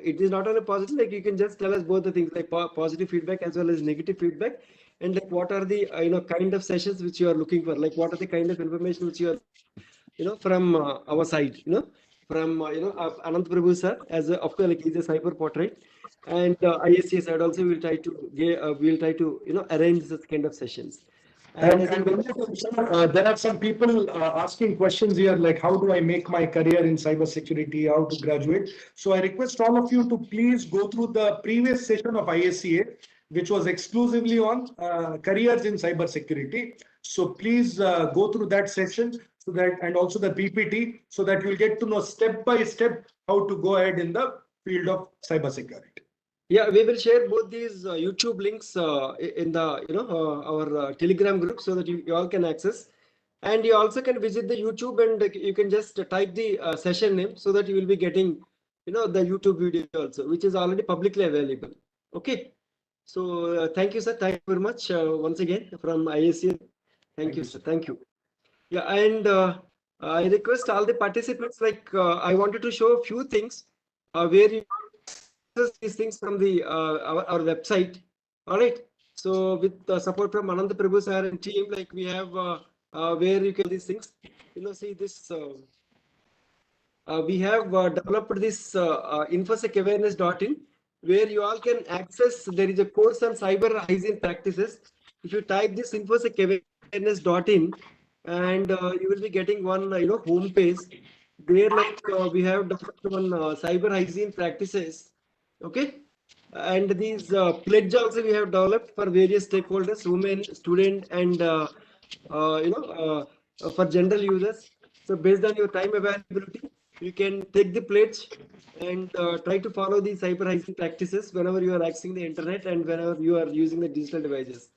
it is not only positive, like you can just tell us both the things, like positive feedback as well as negative feedback, and like what are the kind of sessions which you are looking for, like what are the kind of information which you are from our side, from Anant Prabhu sir, as of course like he's a cyber portrait, and ISC side also will try to arrange such kind of sessions. And there are some people asking questions here, like how do I make my career in cybersecurity, how to graduate. So I request all of you to please go through the previous session of ISCA, which was exclusively on careers in cybersecurity. So please go through that session, so that, and also the PPT, so that you'll get to know step by step how to go ahead in the field of cybersecurity. yeah, we will share both these YouTube links in the our Telegram group, so that you all can access. And you also can visit the YouTube and you can just type the session name so that you will be getting, the YouTube video also, which is already publicly available. Okay. So thank you, sir. Thank you very much once again from ISA. Thank you, sir. Thank you. Yeah, and I request all the participants, like I wanted to show a few things where you access these things from the our website. All right. So with the support from Anand Prabhu sir and team, like we have where you can these things. See this. We have developed this infosecawareness.in where you all can access. There is a course on cyber hygiene practices. If you type this infosecawareness.in, and you will be getting one home page there, like we have developed one cyber hygiene practices. Okay. And these pledge also we have developed for various stakeholders, women, student, and for general users. So based on your time availability, you can take the pledge and try to follow the cyber hygiene practices whenever you are accessing the internet and whenever you are using the digital devices.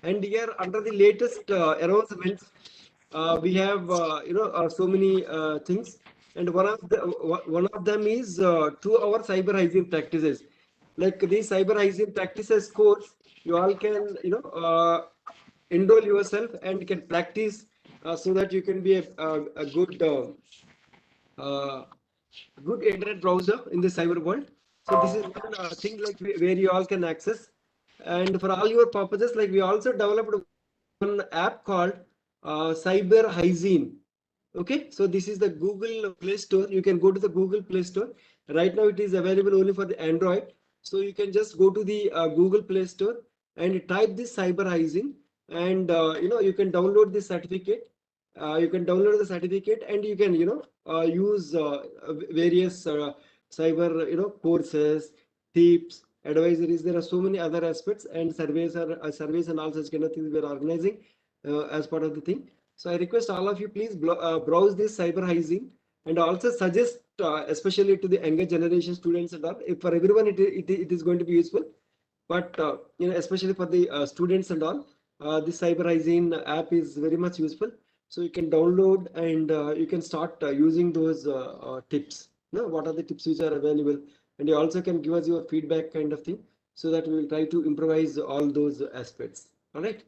And here, under the latest announcements, we have so many things, and one of them is 2 hour cyber hygiene practices. Like these cyber hygiene practices course, you all can enroll yourself and can practice so that you can be a uh, good internet browser in the cyber world. So this is one thing like where you all can access. And for all your purposes, like we also developed one app called Cyber Hygiene. Okay, so this is the Google Play Store. You can go to the Google Play Store. Right now, it is available only for the Android. So you can just go to the Google Play Store and type this Cyber Hygiene, and you can download this certificate. You can download the certificate, and you can use various cyber courses, tips, advisories. There are so many other aspects, and surveys and all such kind of things we are organizing as part of the thing. So I request all of you, please browse this cyber hygiene and also suggest, especially to the younger generation students and all. If for everyone it is going to be useful, but especially for the students and all, this cyber hygiene app is very much useful. So you can download and you can start using those tips. What are the tips which are available, and you also can give us your feedback kind of thing, so that we will try to improvise all those aspects. All right.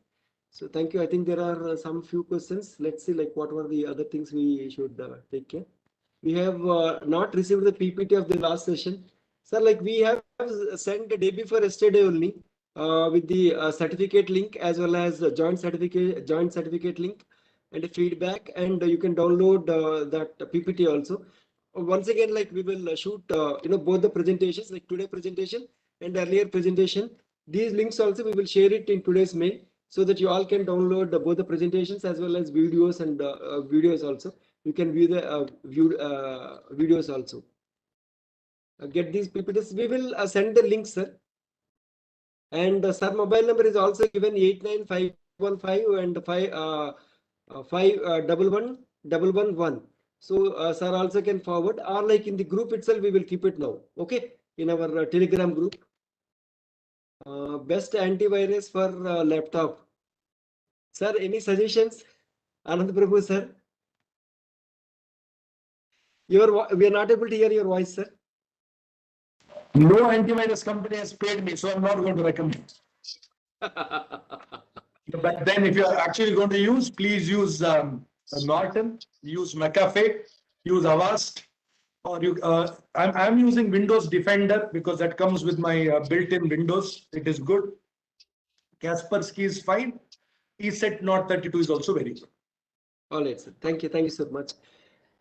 So thank you. I think there are some few questions. Let's see, like what were the other things we should take care. We have not received the PPT of the last session. Sir, like we have sent the day before yesterday only with the certificate link, as well as the joint certificate link and the feedback, and you can download that PPT also. Once again, like we will shoot both the presentations, like today presentation and earlier presentation. These links also we will share it in today's mail, so that you all can download both the presentations as well as videos and videos also. You can view the videos also. Get these PPTs. We will send the link, sir. And sir, mobile number is also given 89515 and 51111. So sir also can forward, or like in the group itself, we will keep it now. Okay, in our Telegram group. Best antivirus for laptop. Sir, any suggestions? Anand Prabhu, sir. We are not able to hear your voice, sir. No antivirus company has paid me, so I'm not going to recommend. But then if you're actually going to use, please use Norton, use McAfee, use Avast, or I'm using Windows Defender because that comes with my built-in Windows. It is good. Kaspersky is fine. ESET Not 32 is also very good. All right, sir. Thank you. Thank you so much.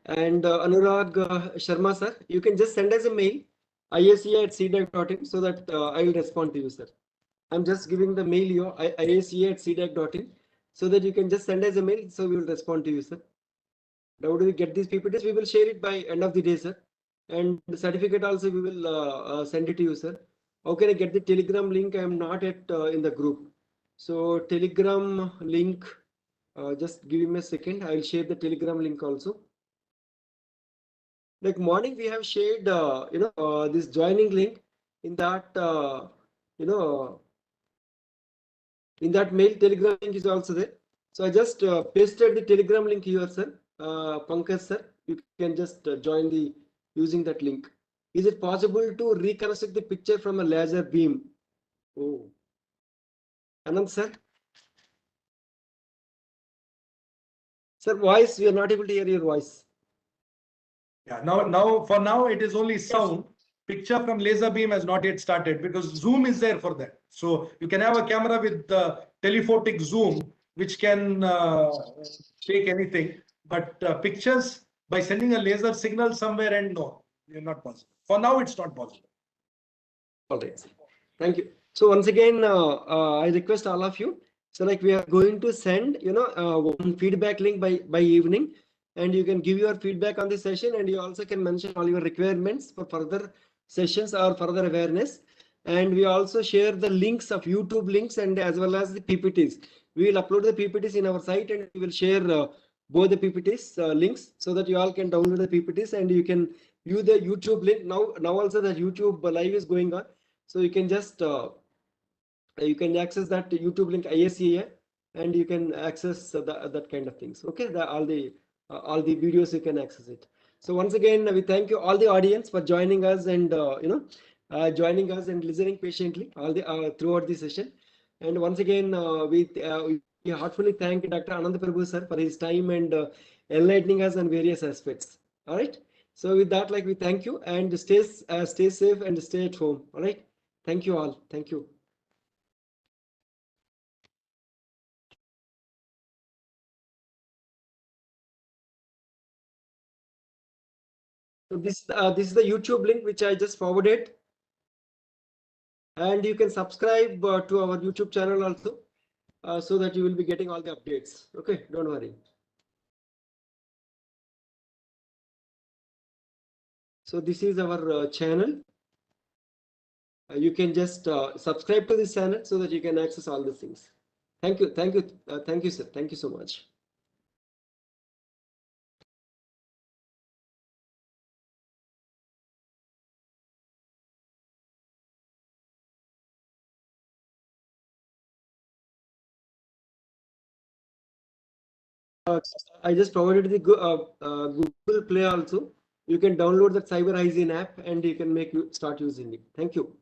And Anurag Sharma, sir, you can just send us a mail, isca@cdac.in, so that I will respond to you, sir. I'm just giving the mail here, isca@cdac.in, so that you can just send us a mail, so we will respond to you, sir. How do we get these PPTs? We will share it by end of the day, sir. And the certificate also we will send it to you, sir. How can I get the Telegram link? I am not yet in the group. So Telegram link, just give me a second. I will share the Telegram link also. Like morning, we have shared, this joining link in that, in that mail. Telegram link is also there. So I just pasted the Telegram link here, sir. Pankaj sir, you can just join the using that link. Is it possible to reconstruct the picture from a laser beam? Oh, Anand sir. Sir, voice, we are not able to hear your voice. Yeah, for now, it is only sound. Picture from laser beam has not yet started because zoom is there for that. So you can have a camera with telephotic zoom, which can take anything. But pictures by sending a laser signal somewhere, and no, you're not possible. For now, it's not possible. All right. Thank you. So once again, I request all of you. So like we are going to send, one feedback link by evening, and you can give your feedback on the session, and you also can mention all your requirements for further sessions or further awareness. And we also share the links of YouTube links and as well as the PPTs. We will upload the PPTs in our site, and we will share both the PPTs links so that you all can download the PPTs and you can view the YouTube link. Now also the YouTube live is going on. So you can just you can access that YouTube link ISEA, and you can access that kind of things. Okay, all the videos you can access it. So once again, we thank you all the audience for joining us and joining us and listening patiently all the throughout the session. And once again, we heartfully thank Dr. Anand Prabhu sir for his time and enlightening us on various aspects. All right. So with that, like we thank you and stay safe and stay at home. All right. Thank you all. Thank you. So this is the YouTube link which I just forwarded, and you can subscribe to our YouTube channel also, so that you will be getting all the updates. Okay, don't worry. So this is our channel. You can just subscribe to this channel so that you can access all the things. Thank you, thank you, sir. Thank you so much. I just provided the Google Play also. You can download that Cyber Hygiene app and you can start using it. Thank you.